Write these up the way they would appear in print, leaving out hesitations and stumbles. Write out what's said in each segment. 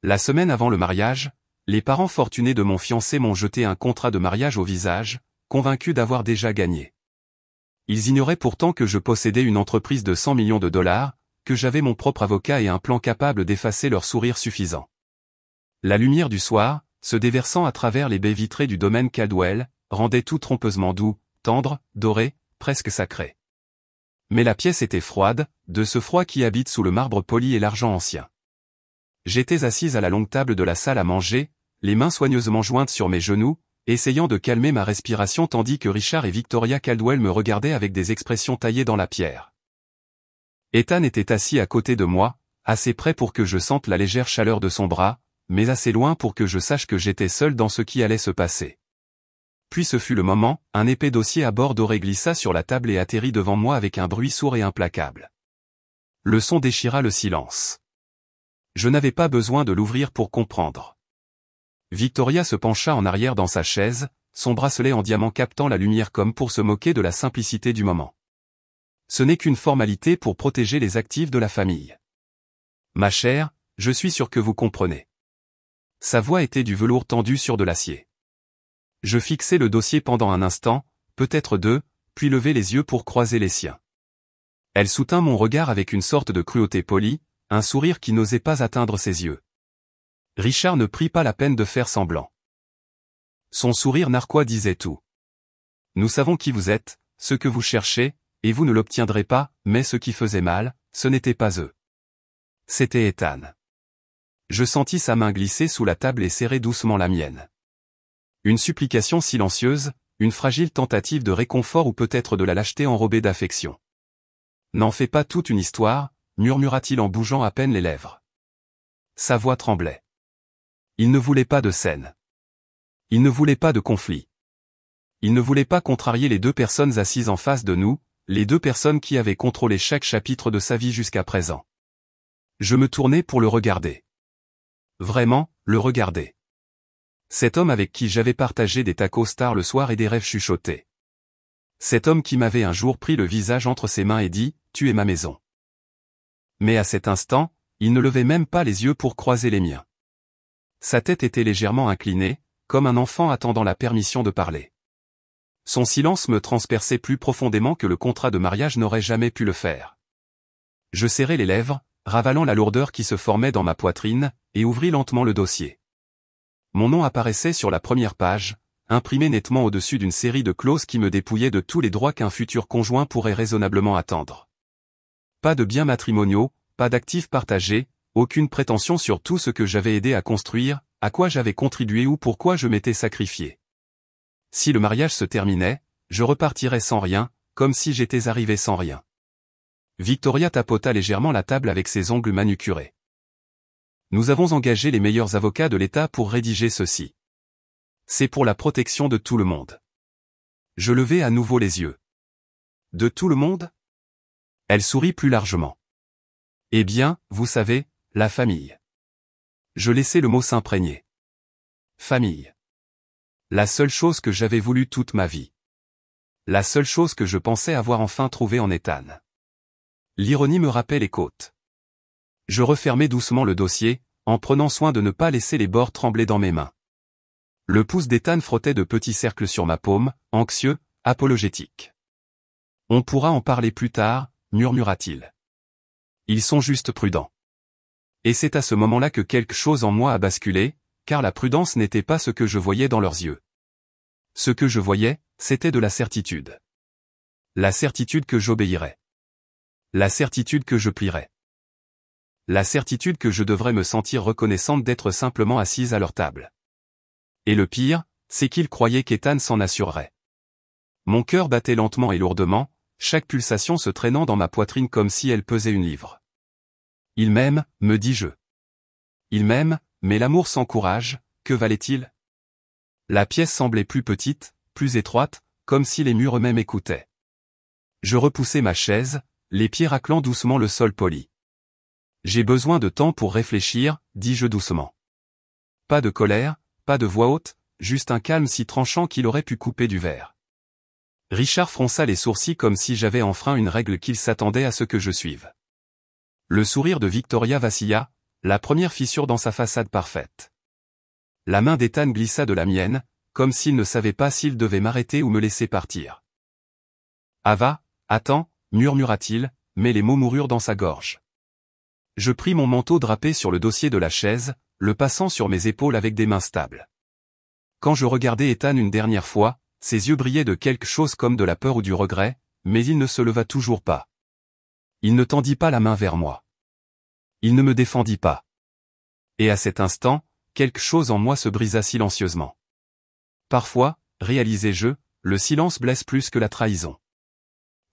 La semaine avant le mariage, les parents fortunés de mon fiancé m'ont jeté un contrat de mariage au visage, convaincus d'avoir déjà gagné. Ils ignoraient pourtant que je possédais une entreprise de 100 millions de dollars, que j'avais mon propre avocat et un plan capable d'effacer leur sourire suffisant. La lumière du soir, se déversant à travers les baies vitrées du domaine Caldwell, rendait tout trompeusement doux, tendre, doré, presque sacré. Mais la pièce était froide, de ce froid qui habite sous le marbre poli et l'argent ancien. J'étais assise à la longue table de la salle à manger, les mains soigneusement jointes sur mes genoux, essayant de calmer ma respiration tandis que Richard et Victoria Caldwell me regardaient avec des expressions taillées dans la pierre. Ethan était assis à côté de moi, assez près pour que je sente la légère chaleur de son bras, mais assez loin pour que je sache que j'étais seul dans ce qui allait se passer. Puis ce fut le moment, un épais dossier à bord doré glissa sur la table et atterrit devant moi avec un bruit sourd et implacable. Le son déchira le silence. Je n'avais pas besoin de l'ouvrir pour comprendre. Victoria se pencha en arrière dans sa chaise, son bracelet en diamant captant la lumière comme pour se moquer de la simplicité du moment. Ce n'est qu'une formalité pour protéger les actifs de la famille. Ma chère, je suis sûr que vous comprenez. Sa voix était du velours tendu sur de l'acier. Je fixai le dossier pendant un instant, peut-être deux, puis levai les yeux pour croiser les siens. Elle soutint mon regard avec une sorte de cruauté polie, un sourire qui n'osait pas atteindre ses yeux. Richard ne prit pas la peine de faire semblant. Son sourire narquois disait tout. Nous savons qui vous êtes, ce que vous cherchez, et vous ne l'obtiendrez pas, mais ce qui faisait mal, ce n'était pas eux. C'était Ethan. Je sentis sa main glisser sous la table et serrer doucement la mienne. Une supplication silencieuse, une fragile tentative de réconfort ou peut-être de la lâcheté enrobée d'affection. N'en fais pas toute une histoire, murmura-t-il en bougeant à peine les lèvres. Sa voix tremblait. Il ne voulait pas de scène. Il ne voulait pas de conflit. Il ne voulait pas contrarier les deux personnes assises en face de nous, les deux personnes qui avaient contrôlé chaque chapitre de sa vie jusqu'à présent. Je me tournai pour le regarder. Vraiment, le regarder. Cet homme avec qui j'avais partagé des tacos tard le soir et des rêves chuchotés. Cet homme qui m'avait un jour pris le visage entre ses mains et dit « Tu es ma maison ». Mais à cet instant, il ne levait même pas les yeux pour croiser les miens. Sa tête était légèrement inclinée, comme un enfant attendant la permission de parler. Son silence me transperçait plus profondément que le contrat de mariage n'aurait jamais pu le faire. Je serrai les lèvres, ravalant la lourdeur qui se formait dans ma poitrine, et ouvris lentement le dossier. Mon nom apparaissait sur la première page, imprimé nettement au-dessus d'une série de clauses qui me dépouillaient de tous les droits qu'un futur conjoint pourrait raisonnablement attendre. Pas de biens matrimoniaux, pas d'actifs partagés, aucune prétention sur tout ce que j'avais aidé à construire, à quoi j'avais contribué ou pourquoi je m'étais sacrifié. Si le mariage se terminait, je repartirais sans rien, comme si j'étais arrivé sans rien. Victoria tapota légèrement la table avec ses ongles manucurés. Nous avons engagé les meilleurs avocats de l'État pour rédiger ceci. C'est pour la protection de tout le monde. Je levai à nouveau les yeux. De tout le monde ? Elle sourit plus largement. Eh bien, vous savez, la famille. Je laissai le mot s'imprégner. Famille. La seule chose que j'avais voulu toute ma vie. La seule chose que je pensais avoir enfin trouvée en Ethan. L'ironie me râpait les côtes. Je refermai doucement le dossier, en prenant soin de ne pas laisser les bords trembler dans mes mains. Le pouce d'Ethan frottait de petits cercles sur ma paume, anxieux, apologétique. On pourra en parler plus tard, murmura-t-il. Ils sont juste prudents. Et c'est à ce moment-là que quelque chose en moi a basculé, car la prudence n'était pas ce que je voyais dans leurs yeux. Ce que je voyais, c'était de la certitude. La certitude que j'obéirais. La certitude que je plierais. La certitude que je devrais me sentir reconnaissante d'être simplement assise à leur table. Et le pire, c'est qu'ils croyaient qu'Ethan s'en assurerait. Mon cœur battait lentement et lourdement, chaque pulsation se traînant dans ma poitrine comme si elle pesait une livre. Il m'aime, me dis-je. Il m'aime, mais l'amour sans courage, que valait-il ? La pièce semblait plus petite, plus étroite, comme si les murs eux-mêmes écoutaient. Je repoussai ma chaise, les pieds raclant doucement le sol poli. J'ai besoin de temps pour réfléchir, dis-je doucement. Pas de colère, pas de voix haute, juste un calme si tranchant qu'il aurait pu couper du verre. Richard fronça les sourcils comme si j'avais enfreint une règle qu'il s'attendait à ce que je suive. Le sourire de Victoria vacilla, la première fissure dans sa façade parfaite. La main d'Ethan glissa de la mienne, comme s'il ne savait pas s'il devait m'arrêter ou me laisser partir. « Ava, attends » murmura-t-il, mais les mots moururent dans sa gorge. Je pris mon manteau drapé sur le dossier de la chaise, le passant sur mes épaules avec des mains stables. Quand je regardai Ethan une dernière fois, ses yeux brillaient de quelque chose comme de la peur ou du regret, mais il ne se leva toujours pas. Il ne tendit pas la main vers moi. Il ne me défendit pas. Et à cet instant, quelque chose en moi se brisa silencieusement. Parfois, réalisai-je, le silence blesse plus que la trahison.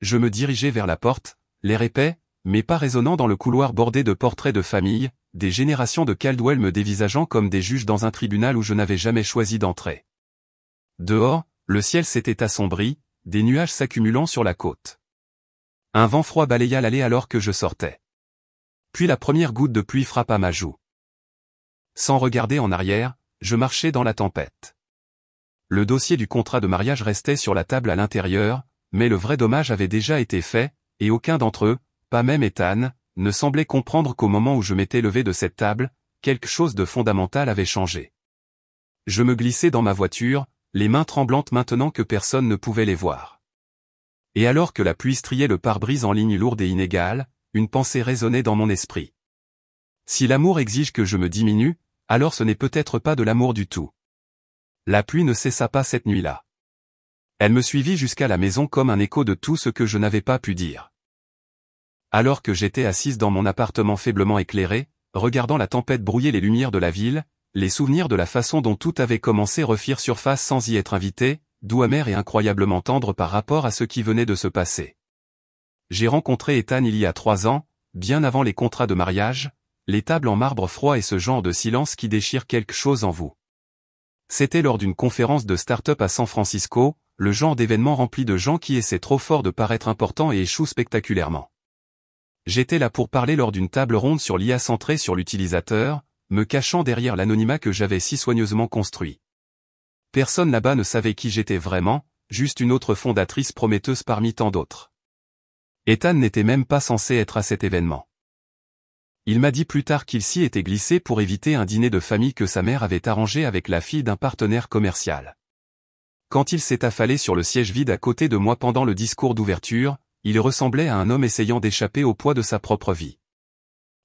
Je me dirigeai vers la porte, l'air épais, mais pas résonnant dans le couloir bordé de portraits de famille, des générations de Caldwell me dévisageant comme des juges dans un tribunal où je n'avais jamais choisi d'entrer. Dehors, le ciel s'était assombri, des nuages s'accumulant sur la côte. Un vent froid balaya l'allée alors que je sortais. Puis la première goutte de pluie frappa ma joue. Sans regarder en arrière, je marchais dans la tempête. Le dossier du contrat de mariage restait sur la table à l'intérieur, mais le vrai dommage avait déjà été fait, et aucun d'entre eux, pas même Ethan, ne semblait comprendre qu'au moment où je m'étais levé de cette table, quelque chose de fondamental avait changé. Je me glissais dans ma voiture, les mains tremblantes maintenant que personne ne pouvait les voir. Et alors que la pluie striait le pare-brise en lignes lourdes et inégales, une pensée résonnait dans mon esprit. Si l'amour exige que je me diminue, alors ce n'est peut-être pas de l'amour du tout. La pluie ne cessa pas cette nuit-là. Elle me suivit jusqu'à la maison comme un écho de tout ce que je n'avais pas pu dire. Alors que j'étais assise dans mon appartement faiblement éclairé, regardant la tempête brouiller les lumières de la ville, les souvenirs de la façon dont tout avait commencé refirent surface sans y être invité, doux amer et incroyablement tendre par rapport à ce qui venait de se passer. J'ai rencontré Ethan il y a 3 ans, bien avant les contrats de mariage, les tables en marbre froid et ce genre de silence qui déchire quelque chose en vous. C'était lors d'une conférence de start-up à San Francisco, le genre d'événement rempli de gens qui essaient trop fort de paraître importants et échouent spectaculairement. J'étais là pour parler lors d'une table ronde sur l'IA centrée sur l'utilisateur, me cachant derrière l'anonymat que j'avais si soigneusement construit. Personne là-bas ne savait qui j'étais vraiment, juste une autre fondatrice prometteuse parmi tant d'autres. Ethan n'était même pas censé être à cet événement. Il m'a dit plus tard qu'il s'y était glissé pour éviter un dîner de famille que sa mère avait arrangé avec la fille d'un partenaire commercial. Quand il s'est affalé sur le siège vide à côté de moi pendant le discours d'ouverture, il ressemblait à un homme essayant d'échapper au poids de sa propre vie.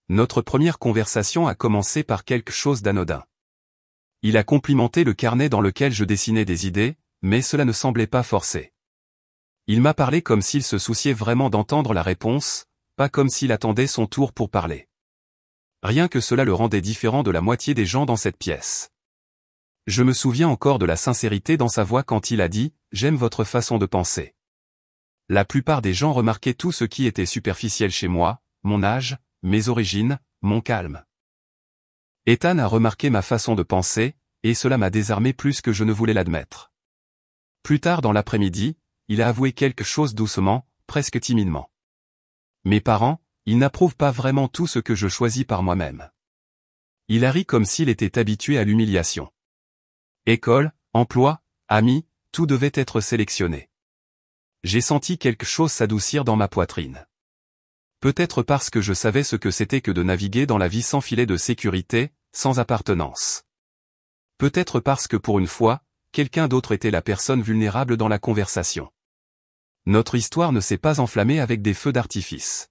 Notre première conversation a commencé par quelque chose d'anodin. Il a complimenté le carnet dans lequel je dessinais des idées, mais cela ne semblait pas forcé. Il m'a parlé comme s'il se souciait vraiment d'entendre la réponse, pas comme s'il attendait son tour pour parler. Rien que cela le rendait différent de la moitié des gens dans cette pièce. Je me souviens encore de la sincérité dans sa voix quand il a dit « J'aime votre façon de penser ». La plupart des gens remarquaient tout ce qui était superficiel chez moi, mon âge, mes origines, mon calme. Ethan a remarqué ma façon de penser, et cela m'a désarmé plus que je ne voulais l'admettre. Plus tard dans l'après-midi, il a avoué quelque chose doucement, presque timidement. Mes parents, ils n'approuvent pas vraiment tout ce que je choisis par moi-même. Il a ri comme s'il était habitué à l'humiliation. École, emploi, amis, tout devait être sélectionné. J'ai senti quelque chose s'adoucir dans ma poitrine. Peut-être parce que je savais ce que c'était que de naviguer dans la vie sans filet de sécurité, sans appartenance. Peut-être parce que pour une fois, quelqu'un d'autre était la personne vulnérable dans la conversation. Notre histoire ne s'est pas enflammée avec des feux d'artifice.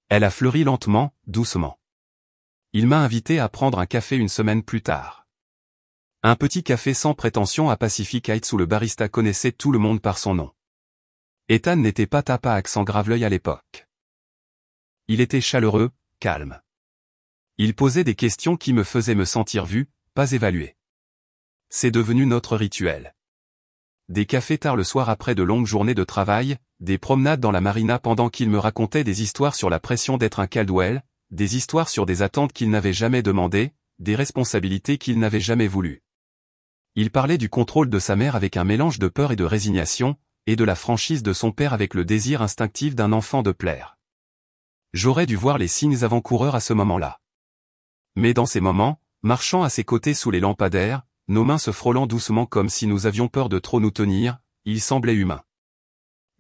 Elle a fleuri lentement, doucement. Il m'a invité à prendre un café une semaine plus tard. Un petit café sans prétention à Pacific Heights où le barista connaissait tout le monde par son nom. Ethan n'était pas tape à accent grave-l'œil à l'époque. Il était chaleureux, calme. Il posait des questions qui me faisaient me sentir vu, pas évalué. C'est devenu notre rituel. Des cafés tard le soir après de longues journées de travail, des promenades dans la marina pendant qu'il me racontait des histoires sur la pression d'être un Caldwell, des histoires sur des attentes qu'il n'avait jamais demandées, des responsabilités qu'il n'avait jamais voulues. Il parlait du contrôle de sa mère avec un mélange de peur et de résignation, et de la franchise de son père avec le désir instinctif d'un enfant de plaire. J'aurais dû voir les signes avant-coureurs à ce moment-là. Mais dans ces moments, marchant à ses côtés sous les lampadaires, nos mains se frôlant doucement comme si nous avions peur de trop nous tenir, il semblait humain.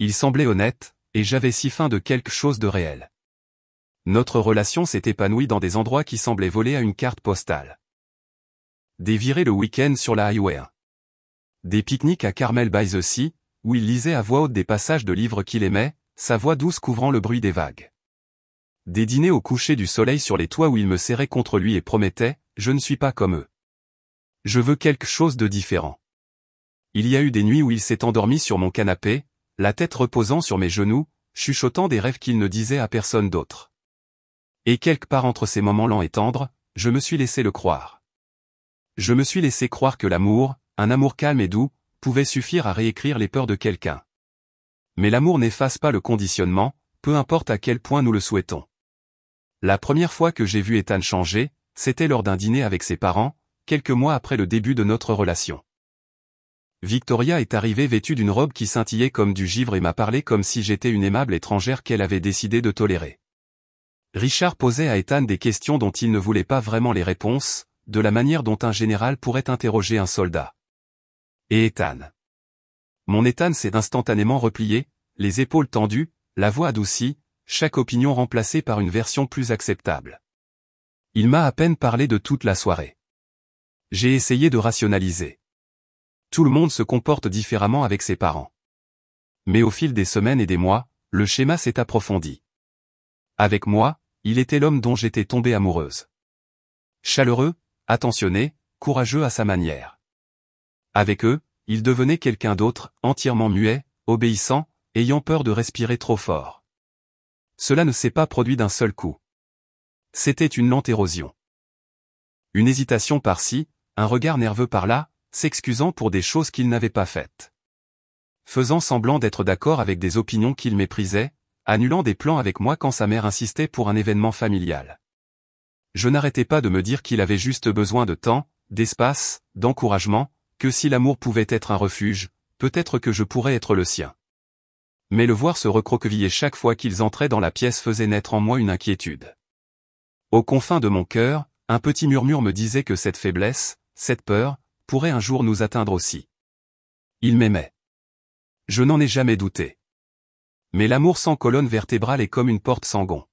Il semblait honnête, et j'avais si faim de quelque chose de réel. Notre relation s'est épanouie dans des endroits qui semblaient voler à une carte postale. Des virées le week-end sur la Highway 1. Des pique-niques à Carmel by the Sea, où il lisait à voix haute des passages de livres qu'il aimait, sa voix douce couvrant le bruit des vagues. Des dîners au coucher du soleil sur les toits où il me serrait contre lui et promettait « Je ne suis pas comme eux. Je veux quelque chose de différent ». Il y a eu des nuits où il s'est endormi sur mon canapé, la tête reposant sur mes genoux, chuchotant des rêves qu'il ne disait à personne d'autre. Et quelque part entre ces moments lents et tendres, je me suis laissé le croire. Je me suis laissé croire que l'amour, un amour calme et doux, pouvait suffire à réécrire les peurs de quelqu'un. Mais l'amour n'efface pas le conditionnement, peu importe à quel point nous le souhaitons. La première fois que j'ai vu Ethan changer, c'était lors d'un dîner avec ses parents, quelques mois après le début de notre relation. Victoria est arrivée vêtue d'une robe qui scintillait comme du givre et m'a parlé comme si j'étais une aimable étrangère qu'elle avait décidé de tolérer. Richard posait à Ethan des questions dont il ne voulait pas vraiment les réponses, de la manière dont un général pourrait interroger un soldat. Et Ethan. Mon Ethan s'est instantanément replié, les épaules tendues, la voix adoucie, chaque opinion remplacée par une version plus acceptable. Il m'a à peine parlé de toute la soirée. J'ai essayé de rationaliser. Tout le monde se comporte différemment avec ses parents. Mais au fil des semaines et des mois, le schéma s'est approfondi. Avec moi, il était l'homme dont j'étais tombée amoureuse. Chaleureux, attentionné, courageux à sa manière. Avec eux, il devenait quelqu'un d'autre, entièrement muet, obéissant, ayant peur de respirer trop fort. Cela ne s'est pas produit d'un seul coup. C'était une lente érosion. Une hésitation par-ci, un regard nerveux par-là, s'excusant pour des choses qu'il n'avait pas faites. Faisant semblant d'être d'accord avec des opinions qu'il méprisait, annulant des plans avec moi quand sa mère insistait pour un événement familial. Je n'arrêtais pas de me dire qu'il avait juste besoin de temps, d'espace, d'encouragement, que si l'amour pouvait être un refuge, peut-être que je pourrais être le sien. Mais le voir se recroqueviller chaque fois qu'ils entraient dans la pièce faisait naître en moi une inquiétude. Aux confins de mon cœur, un petit murmure me disait que cette faiblesse, cette peur, pourrait un jour nous atteindre aussi. Il m'aimait. Je n'en ai jamais douté. Mais l'amour sans colonne vertébrale est comme une porte sans gonds.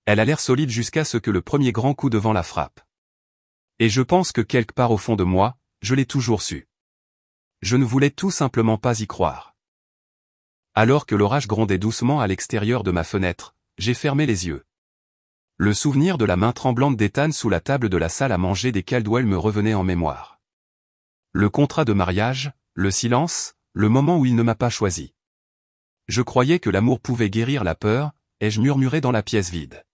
Elle a l'air solide jusqu'à ce que le premier grand coup de vent la frappe. Et je pense que quelque part au fond de moi, je l'ai toujours su. Je ne voulais tout simplement pas y croire. Alors que l'orage grondait doucement à l'extérieur de ma fenêtre, j'ai fermé les yeux. Le souvenir de la main tremblante d'Ethan sous la table de la salle à manger des Caldwell me revenait en mémoire. Le contrat de mariage, le silence, le moment où il ne m'a pas choisi. Je croyais que l'amour pouvait guérir la peur, ai-je murmuré dans la pièce vide.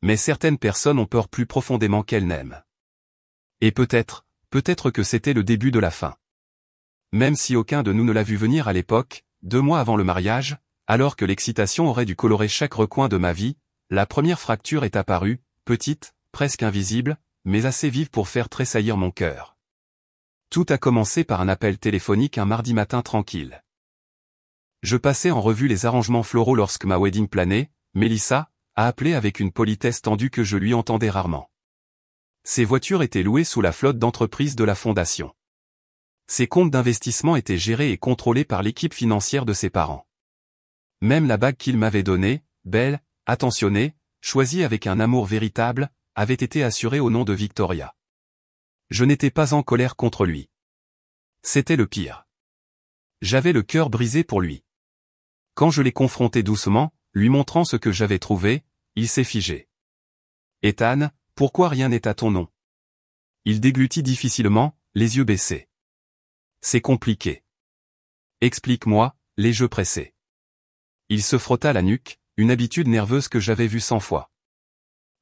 Mais certaines personnes ont peur plus profondément qu'elles n'aiment. Et peut-être que c'était le début de la fin. Même si aucun de nous ne l'a vu venir à l'époque, 2 mois avant le mariage, alors que l'excitation aurait dû colorer chaque recoin de ma vie, la première fracture est apparue, petite, presque invisible, mais assez vive pour faire tressaillir mon cœur. Tout a commencé par un appel téléphonique un mardi matin tranquille. Je passais en revue les arrangements floraux lorsque ma wedding planée, Mélissa, a appelé avec une politesse tendue que je lui entendais rarement. Ses voitures étaient louées sous la flotte d'entreprises de la fondation. Ses comptes d'investissement étaient gérés et contrôlés par l'équipe financière de ses parents. Même la bague qu'il m'avait donnée, belle, attentionnée, choisie avec un amour véritable, avait été assurée au nom de Victoria. Je n'étais pas en colère contre lui. C'était le pire. J'avais le cœur brisé pour lui. Quand je l'ai confronté doucement, lui montrant ce que j'avais trouvé, il s'est figé. « Ethan, pourquoi rien n'est à ton nom ?» Il déglutit difficilement, les yeux baissés. « C'est compliqué. » « Explique-moi », les yeux pressés. Il se frotta la nuque, une habitude nerveuse que j'avais vue 100 fois.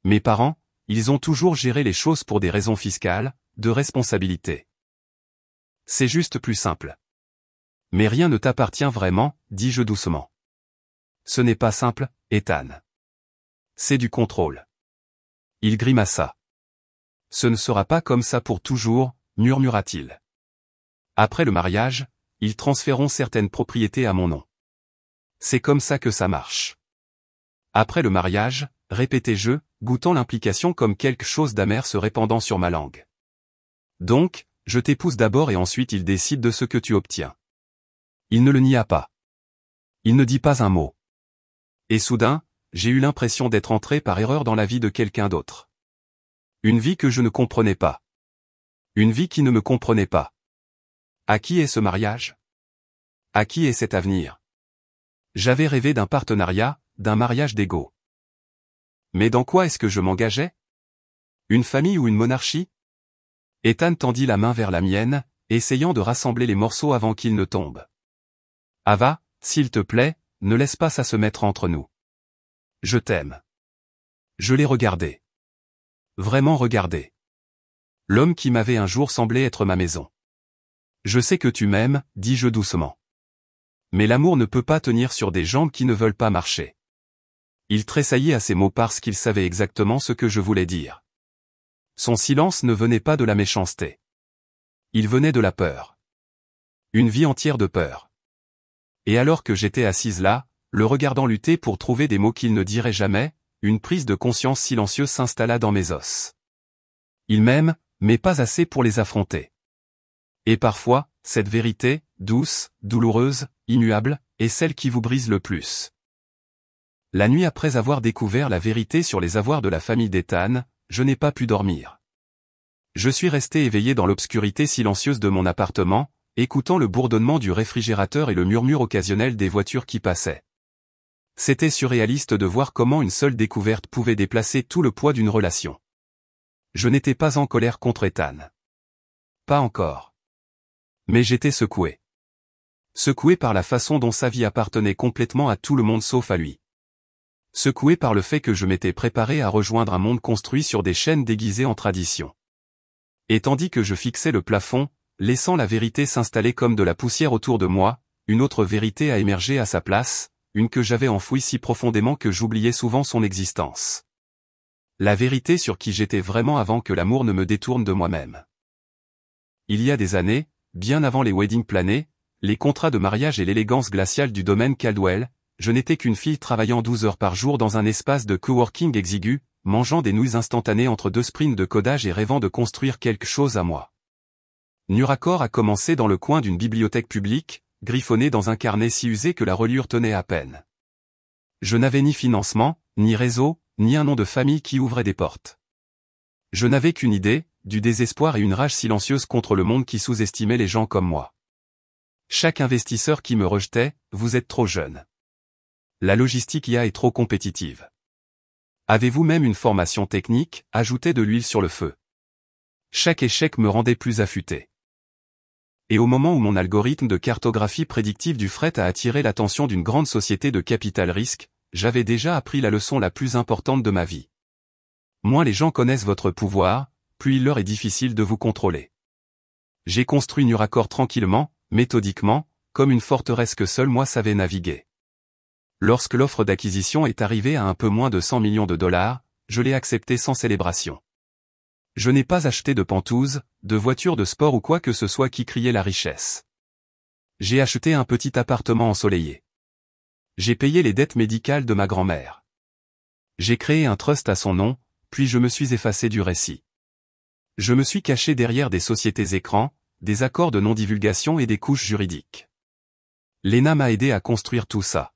Mes parents, ils ont toujours géré les choses pour des raisons fiscales, de responsabilité. C'est juste plus simple. Mais rien ne t'appartient vraiment, dis-je doucement. Ce n'est pas simple, Ethan. C'est du contrôle. Il grimaça. Ce ne sera pas comme ça pour toujours, murmura-t-il. Après le mariage, ils transféreront certaines propriétés à mon nom. C'est comme ça que ça marche. Après le mariage, répétai-je, goûtant l'implication comme quelque chose d'amer se répandant sur ma langue. Donc, je t'épouse d'abord et ensuite il décide de ce que tu obtiens. Il ne le nia pas. Il ne dit pas un mot. Et soudain, j'ai eu l'impression d'être entré par erreur dans la vie de quelqu'un d'autre. Une vie que je ne comprenais pas. Une vie qui ne me comprenait pas. À qui est ce mariage? À qui est cet avenir? J'avais rêvé d'un partenariat, d'un mariage d'égaux. Mais dans quoi est-ce que je m'engageais? Une famille ou une monarchie? Ethan tendit la main vers la mienne, essayant de rassembler les morceaux avant qu'ils ne tombent. Ava, s'il te plaît, ne laisse pas ça se mettre entre nous. Je t'aime. Je l'ai regardé. Vraiment regardé. L'homme qui m'avait un jour semblé être ma maison. Je sais que tu m'aimes, dis-je doucement. Mais l'amour ne peut pas tenir sur des jambes qui ne veulent pas marcher. Il tressaillit à ces mots parce qu'il savait exactement ce que je voulais dire. Son silence ne venait pas de la méchanceté. Il venait de la peur. Une vie entière de peur. Et alors que j'étais assise là, le regardant lutter pour trouver des mots qu'il ne dirait jamais, une prise de conscience silencieuse s'installa dans mes os. Il m'aime, mais pas assez pour les affronter. Et parfois, cette vérité, douce, douloureuse, immuable, est celle qui vous brise le plus. La nuit après avoir découvert la vérité sur les avoirs de la famille d'Ethan, je n'ai pas pu dormir. Je suis resté éveillé dans l'obscurité silencieuse de mon appartement, écoutant le bourdonnement du réfrigérateur et le murmure occasionnel des voitures qui passaient. C'était surréaliste de voir comment une seule découverte pouvait déplacer tout le poids d'une relation. Je n'étais pas en colère contre Ethan. Pas encore. Mais j'étais secoué. Secoué par la façon dont sa vie appartenait complètement à tout le monde sauf à lui. Secoué par le fait que je m'étais préparé à rejoindre un monde construit sur des chaînes déguisées en tradition. Et tandis que je fixais le plafond, laissant la vérité s'installer comme de la poussière autour de moi, une autre vérité a émergé à sa place, une que j'avais enfouie si profondément que j'oubliais souvent son existence. La vérité sur qui j'étais vraiment avant que l'amour ne me détourne de moi-même. Il y a des années, bien avant les wedding planés, les contrats de mariage et l'élégance glaciale du domaine Caldwell, je n'étais qu'une fille travaillant 12 heures par jour dans un espace de coworking exigu, mangeant des nouilles instantanées entre deux sprints de codage et rêvant de construire quelque chose à moi. Nuracor a commencé dans le coin d'une bibliothèque publique, griffonné dans un carnet si usé que la reliure tenait à peine. Je n'avais ni financement, ni réseau, ni un nom de famille qui ouvrait des portes. Je n'avais qu'une idée, du désespoir et une rage silencieuse contre le monde qui sous-estimait les gens comme moi. Chaque investisseur qui me rejetait, vous êtes trop jeune. La logistique IA est trop compétitive. Avez-vous même une formation technique, ajoutez de l'huile sur le feu. Chaque échec me rendait plus affûté. Et au moment où mon algorithme de cartographie prédictive du fret a attiré l'attention d'une grande société de capital risque, j'avais déjà appris la leçon la plus importante de ma vie. Moins les gens connaissent votre pouvoir, plus il leur est difficile de vous contrôler. J'ai construit Nuracor tranquillement, méthodiquement, comme une forteresse que seul moi savais naviguer. Lorsque l'offre d'acquisition est arrivée à un peu moins de 100 millions de dollars, je l'ai acceptée sans célébration. Je n'ai pas acheté de pantouzes, de voitures de sport ou quoi que ce soit qui criait la richesse. J'ai acheté un petit appartement ensoleillé. J'ai payé les dettes médicales de ma grand-mère. J'ai créé un trust à son nom, puis je me suis effacé du récit. Je me suis caché derrière des sociétés écrans, des accords de non-divulgation et des couches juridiques. Lena m'a aidé à construire tout ça.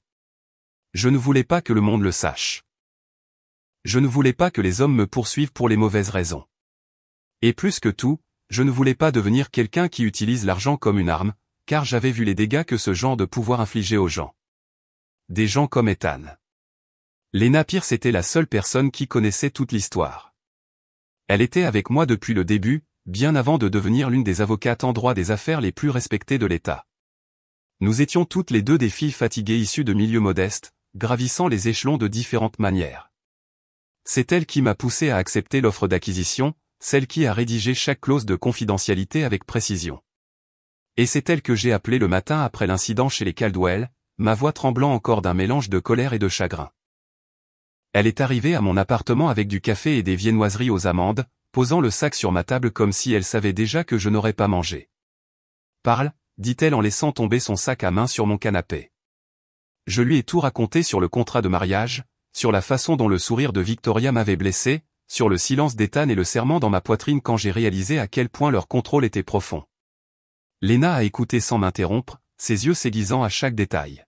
Je ne voulais pas que le monde le sache. Je ne voulais pas que les hommes me poursuivent pour les mauvaises raisons. Et plus que tout, je ne voulais pas devenir quelqu'un qui utilise l'argent comme une arme, car j'avais vu les dégâts que ce genre de pouvoir infligeait aux gens. Des gens comme Ethan. Lena Pierce était la seule personne qui connaissait toute l'histoire. Elle était avec moi depuis le début, bien avant de devenir l'une des avocates en droit des affaires les plus respectées de l'État. Nous étions toutes les deux des filles fatiguées issues de milieux modestes, gravissant les échelons de différentes manières. C'est elle qui m'a poussé à accepter l'offre d'acquisition, celle qui a rédigé chaque clause de confidentialité avec précision. Et c'est elle que j'ai appelée le matin après l'incident chez les Caldwell, ma voix tremblant encore d'un mélange de colère et de chagrin. Elle est arrivée à mon appartement avec du café et des viennoiseries aux amandes, posant le sac sur ma table comme si elle savait déjà que je n'aurais pas mangé. « Parle », dit-elle en laissant tomber son sac à main sur mon canapé. Je lui ai tout raconté sur le contrat de mariage, sur la façon dont le sourire de Victoria m'avait blessé, sur le silence d'Ethan et le serrement dans ma poitrine quand j'ai réalisé à quel point leur contrôle était profond. Lena a écouté sans m'interrompre, ses yeux s'aiguisant à chaque détail.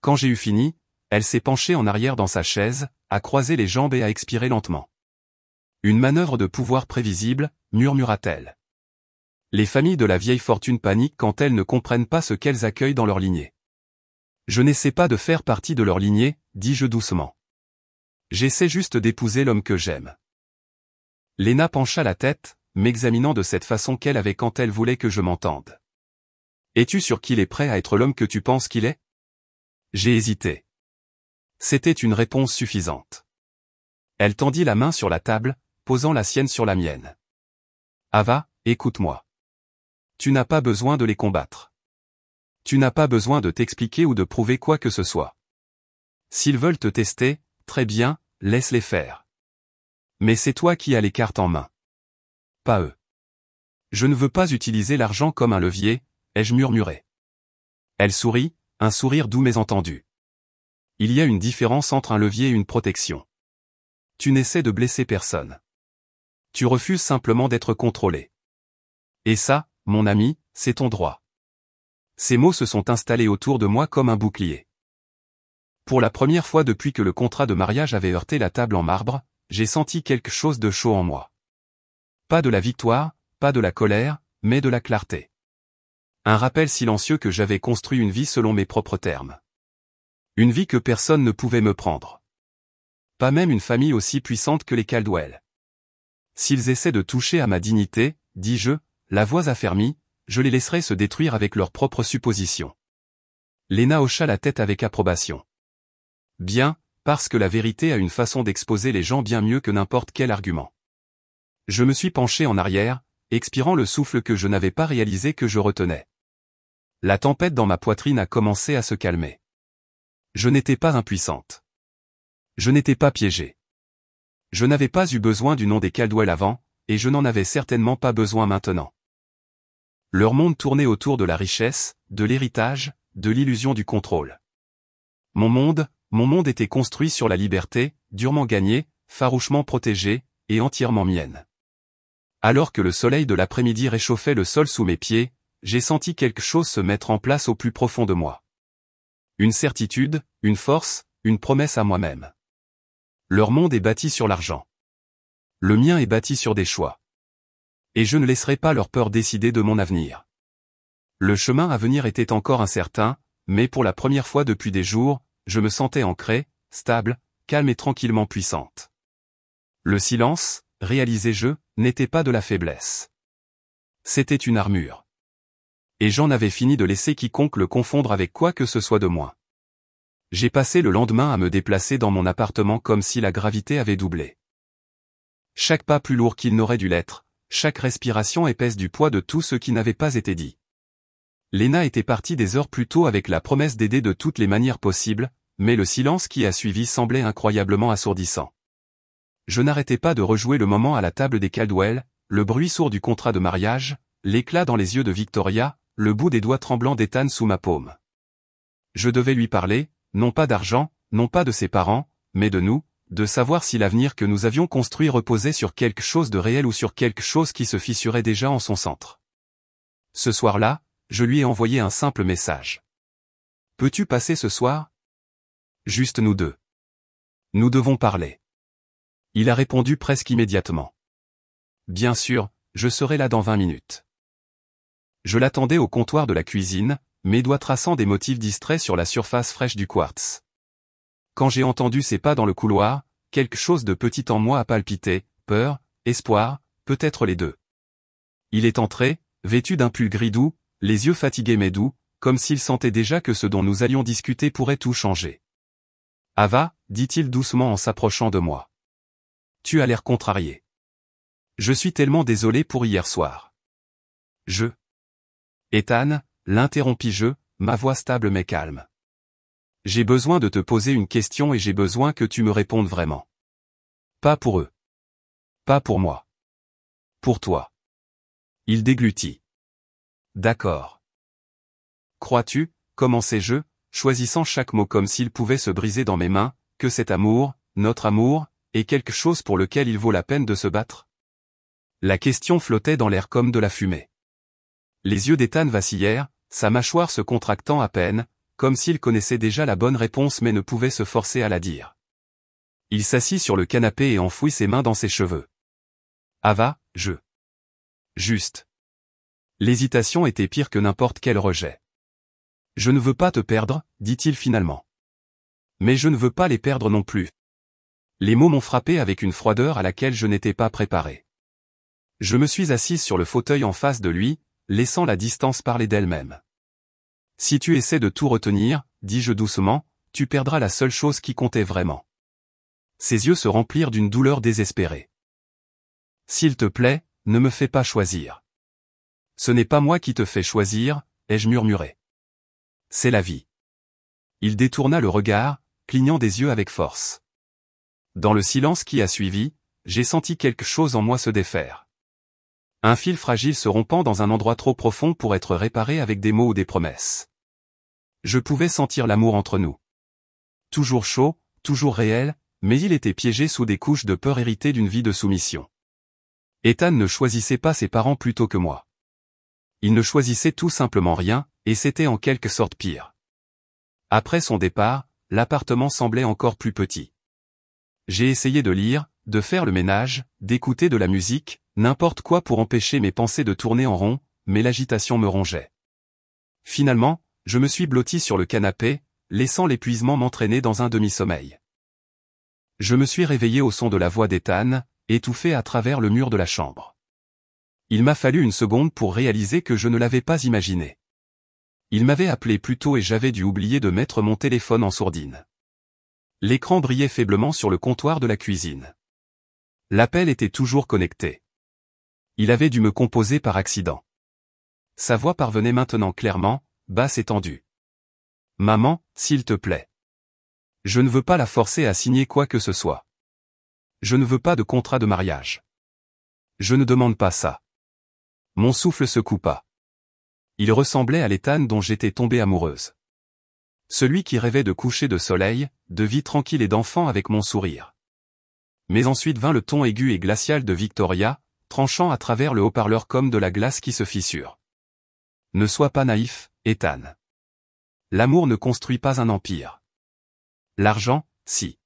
Quand j'ai eu fini, Elle s'est penchée en arrière dans sa chaise, a croisé les jambes et a expiré lentement. Une manœuvre de pouvoir prévisible, murmura-t-elle. Les familles de la vieille fortune paniquent quand elles ne comprennent pas ce qu'elles accueillent dans leur lignée. Je n'essaie pas de faire partie de leur lignée, dis-je doucement. J'essaie juste d'épouser l'homme que j'aime. Léna pencha la tête, m'examinant de cette façon qu'elle avait quand elle voulait que je m'entende. Es-tu sûr qu'il est prêt à être l'homme que tu penses qu'il est? J'ai hésité. C'était une réponse suffisante. Elle tendit la main sur la table, posant la sienne sur la mienne. Ava, écoute-moi. Tu n'as pas besoin de les combattre. Tu n'as pas besoin de t'expliquer ou de prouver quoi que ce soit. S'ils veulent te tester, très bien, laisse-les faire. Mais c'est toi qui as les cartes en main. Pas eux. Je ne veux pas utiliser l'argent comme un levier, ai-je murmuré. Elle sourit, un sourire doux mais entendu. Il y a une différence entre un levier et une protection. Tu n'essaies de blesser personne. Tu refuses simplement d'être contrôlé. Et ça, mon ami, c'est ton droit. Ces mots se sont installés autour de moi comme un bouclier. Pour la première fois depuis que le contrat de mariage avait heurté la table en marbre, j'ai senti quelque chose de chaud en moi. Pas de la victoire, pas de la colère, mais de la clarté. Un rappel silencieux que j'avais construit une vie selon mes propres termes. Une vie que personne ne pouvait me prendre. Pas même une famille aussi puissante que les Caldwell. S'ils essaient de toucher à ma dignité, dis-je, la voix affermie, je les laisserai se détruire avec leurs propres suppositions. Léna hocha la tête avec approbation. Bien, parce que la vérité a une façon d'exposer les gens bien mieux que n'importe quel argument. Je me suis penché en arrière, expirant le souffle que je n'avais pas réalisé que je retenais. La tempête dans ma poitrine a commencé à se calmer. Je n'étais pas impuissante. Je n'étais pas piégée. Je n'avais pas eu besoin du nom des Caldwell avant, et je n'en avais certainement pas besoin maintenant. Leur monde tournait autour de la richesse, de l'héritage, de l'illusion du contrôle. Mon monde était construit sur la liberté, durement gagnée, farouchement protégée, et entièrement mienne. Alors que le soleil de l'après-midi réchauffait le sol sous mes pieds, j'ai senti quelque chose se mettre en place au plus profond de moi. Une certitude, une force, une promesse à moi-même. Leur monde est bâti sur l'argent. Le mien est bâti sur des choix. Et je ne laisserai pas leur peur décider de mon avenir. Le chemin à venir était encore incertain, mais pour la première fois depuis des jours, je me sentais ancrée, stable, calme et tranquillement puissante. Le silence, réalisais-je, n'était pas de la faiblesse. C'était une armure. Et j'en avais fini de laisser quiconque le confondre avec quoi que ce soit de moi. J'ai passé le lendemain à me déplacer dans mon appartement comme si la gravité avait doublé. Chaque pas plus lourd qu'il n'aurait dû l'être, chaque respiration épaisse du poids de tout ce qui n'avait pas été dit. Léna était partie des heures plus tôt avec la promesse d'aider de toutes les manières possibles, mais le silence qui a suivi semblait incroyablement assourdissant. Je n'arrêtais pas de rejouer le moment à la table des Caldwell, le bruit sourd du contrat de mariage, l'éclat dans les yeux de Victoria, le bout des doigts tremblants d'Ethan sous ma paume. Je devais lui parler, non pas d'argent, non pas de ses parents, mais de nous, de savoir si l'avenir que nous avions construit reposait sur quelque chose de réel ou sur quelque chose qui se fissurait déjà en son centre. Ce soir-là, je lui ai envoyé un simple message. « Peux-tu passer ce soir ? Juste nous deux. Nous devons parler. » Il a répondu presque immédiatement. « Bien sûr, je serai là dans 20 minutes. » Je l'attendais au comptoir de la cuisine, mes doigts traçant des motifs distraits sur la surface fraîche du quartz. Quand j'ai entendu ses pas dans le couloir, quelque chose de petit en moi a palpité, peur, espoir, peut-être les deux. Il est entré, vêtu d'un pull gris doux, les yeux fatigués mais doux, comme s'il sentait déjà que ce dont nous allions discuter pourrait tout changer. « Ava, dit-il doucement en s'approchant de moi. Tu as l'air contrarié. Je suis tellement désolé pour hier soir. Ethan, l'interrompis-je, ma voix stable mais calme. J'ai besoin de te poser une question et j'ai besoin que tu me répondes vraiment. Pas pour eux. Pas pour moi. Pour toi. Il déglutit. D'accord. Crois-tu, commençai-je, choisissant chaque mot comme s'il pouvait se briser dans mes mains, que cet amour, notre amour, est quelque chose pour lequel il vaut la peine de se battre? La question flottait dans l'air comme de la fumée. Les yeux d'Ethan vacillèrent, sa mâchoire se contractant à peine, comme s'il connaissait déjà la bonne réponse mais ne pouvait se forcer à la dire. Il s'assit sur le canapé et enfouit ses mains dans ses cheveux. Ava, Juste. L'hésitation était pire que n'importe quel rejet. Je ne veux pas te perdre, dit-il finalement. Mais je ne veux pas les perdre non plus. Les mots m'ont frappé avec une froideur à laquelle je n'étais pas préparé. Je me suis assise sur le fauteuil en face de lui, laissant la distance parler d'elle-même. Si tu essaies de tout retenir, dis-je doucement, tu perdras la seule chose qui comptait vraiment. Ses yeux se remplirent d'une douleur désespérée. S'il te plaît, ne me fais pas choisir. Ce n'est pas moi qui te fais choisir, ai-je murmuré. C'est la vie. Il détourna le regard, clignant des yeux avec force. Dans le silence qui a suivi, j'ai senti quelque chose en moi se défaire. Un fil fragile se rompant dans un endroit trop profond pour être réparé avec des mots ou des promesses. Je pouvais sentir l'amour entre nous. Toujours chaud, toujours réel, mais il était piégé sous des couches de peur héritées d'une vie de soumission. Ethan ne choisissait pas ses parents plutôt que moi. Il ne choisissait tout simplement rien, et c'était en quelque sorte pire. Après son départ, l'appartement semblait encore plus petit. J'ai essayé de lire, de faire le ménage, d'écouter de la musique, n'importe quoi pour empêcher mes pensées de tourner en rond, mais l'agitation me rongeait. Finalement, je me suis blotti sur le canapé, laissant l'épuisement m'entraîner dans un demi-sommeil. Je me suis réveillé au son de la voix d'Ethan, étouffé à travers le mur de la chambre. Il m'a fallu une seconde pour réaliser que je ne l'avais pas imaginé. Il m'avait appelé plus tôt et j'avais dû oublier de mettre mon téléphone en sourdine. L'écran brillait faiblement sur le comptoir de la cuisine. L'appel était toujours connecté. Il avait dû me composer par accident. Sa voix parvenait maintenant clairement, basse et tendue. « Maman, s'il te plaît. Je ne veux pas la forcer à signer quoi que ce soit. Je ne veux pas de contrat de mariage. Je ne demande pas ça. » Mon souffle se coupa. Il ressemblait à l'Ethan dont j'étais tombée amoureuse. Celui qui rêvait de coucher de soleil, de vie tranquille et d'enfant avec mon sourire. Mais ensuite vint le ton aigu et glacial de Victoria, tranchant à travers le haut-parleur comme de la glace qui se fissure. Ne sois pas naïf, Ethan. L'amour ne construit pas un empire. L'argent, si.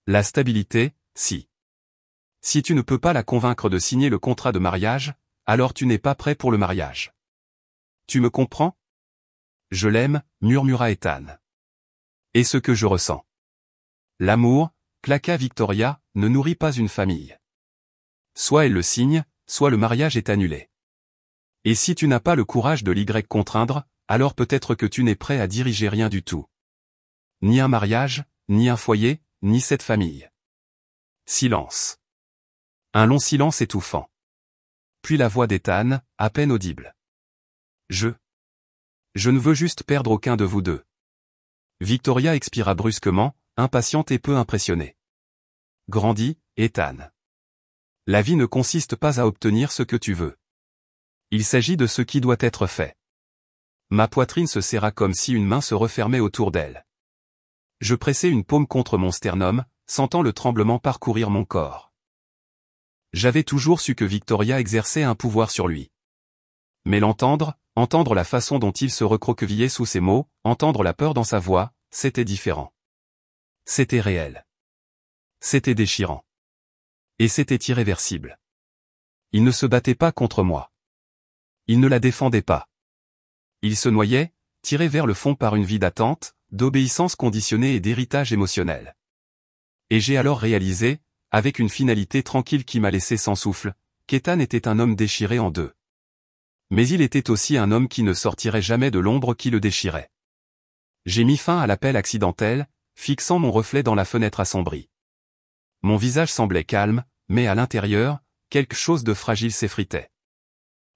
La stabilité, si. Si tu ne peux pas la convaincre de signer le contrat de mariage, alors tu n'es pas prêt pour le mariage. Tu me comprends? Je l'aime, murmura Ethan. Et ce que je ressens. L'amour, claqua Victoria, ne nourrit pas une famille. Soit elle le signe, soit le mariage est annulé. Et si tu n'as pas le courage de l'Y contraindre, alors peut-être que tu n'es prêt à diriger rien du tout. Ni un mariage, ni un foyer, ni cette famille. Silence. Un long silence étouffant. Puis la voix d'Ethan, à peine audible. Je ne veux juste perdre aucun de vous deux. Victoria expira brusquement, impatiente et peu impressionnée. Grandis, Ethan. La vie ne consiste pas à obtenir ce que tu veux. Il s'agit de ce qui doit être fait. Ma poitrine se serra comme si une main se refermait autour d'elle. Je pressai une paume contre mon sternum, sentant le tremblement parcourir mon corps. J'avais toujours su que Victoria exerçait un pouvoir sur lui. Mais l'entendre, entendre la façon dont il se recroquevillait sous ses mots, entendre la peur dans sa voix, c'était différent. C'était réel. C'était déchirant. Et c'était irréversible. Il ne se battait pas contre moi. Il ne la défendait pas. Il se noyait, tiré vers le fond par une vie d'attente, d'obéissance conditionnée et d'héritage émotionnel. Et j'ai alors réalisé, avec une finalité tranquille qui m'a laissé sans souffle, qu'Ethan était un homme déchiré en deux. Mais il était aussi un homme qui ne sortirait jamais de l'ombre qui le déchirait. J'ai mis fin à l'appel accidentel, fixant mon reflet dans la fenêtre assombrie. Mon visage semblait calme, mais à l'intérieur, quelque chose de fragile s'effritait.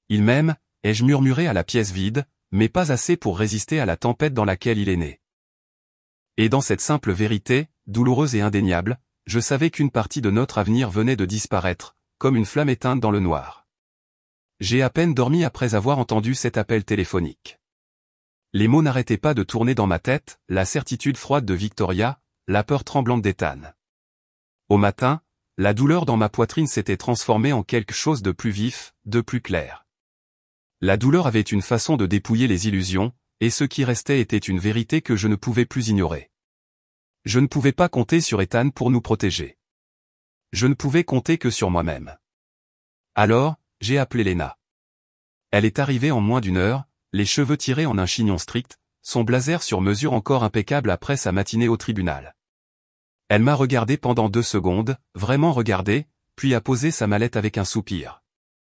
Il m'aime, ai-je murmuré à la pièce vide, mais pas assez pour résister à la tempête dans laquelle il est né. Et dans cette simple vérité, douloureuse et indéniable, je savais qu'une partie de notre avenir venait de disparaître, comme une flamme éteinte dans le noir. J'ai à peine dormi après avoir entendu cet appel téléphonique. Les mots n'arrêtaient pas de tourner dans ma tête, la certitude froide de Victoria, la peur tremblante d'Ethan. Au matin, la douleur dans ma poitrine s'était transformée en quelque chose de plus vif, de plus clair. La douleur avait une façon de dépouiller les illusions, et ce qui restait était une vérité que je ne pouvais plus ignorer. Je ne pouvais pas compter sur Ethan pour nous protéger. Je ne pouvais compter que sur moi-même. Alors, j'ai appelé Lena. Elle est arrivée en moins d'une heure, les cheveux tirés en un chignon strict, son blazer sur mesure encore impeccable après sa matinée au tribunal. Elle m'a regardé pendant 2 secondes, vraiment regardé, puis a posé sa mallette avec un soupir.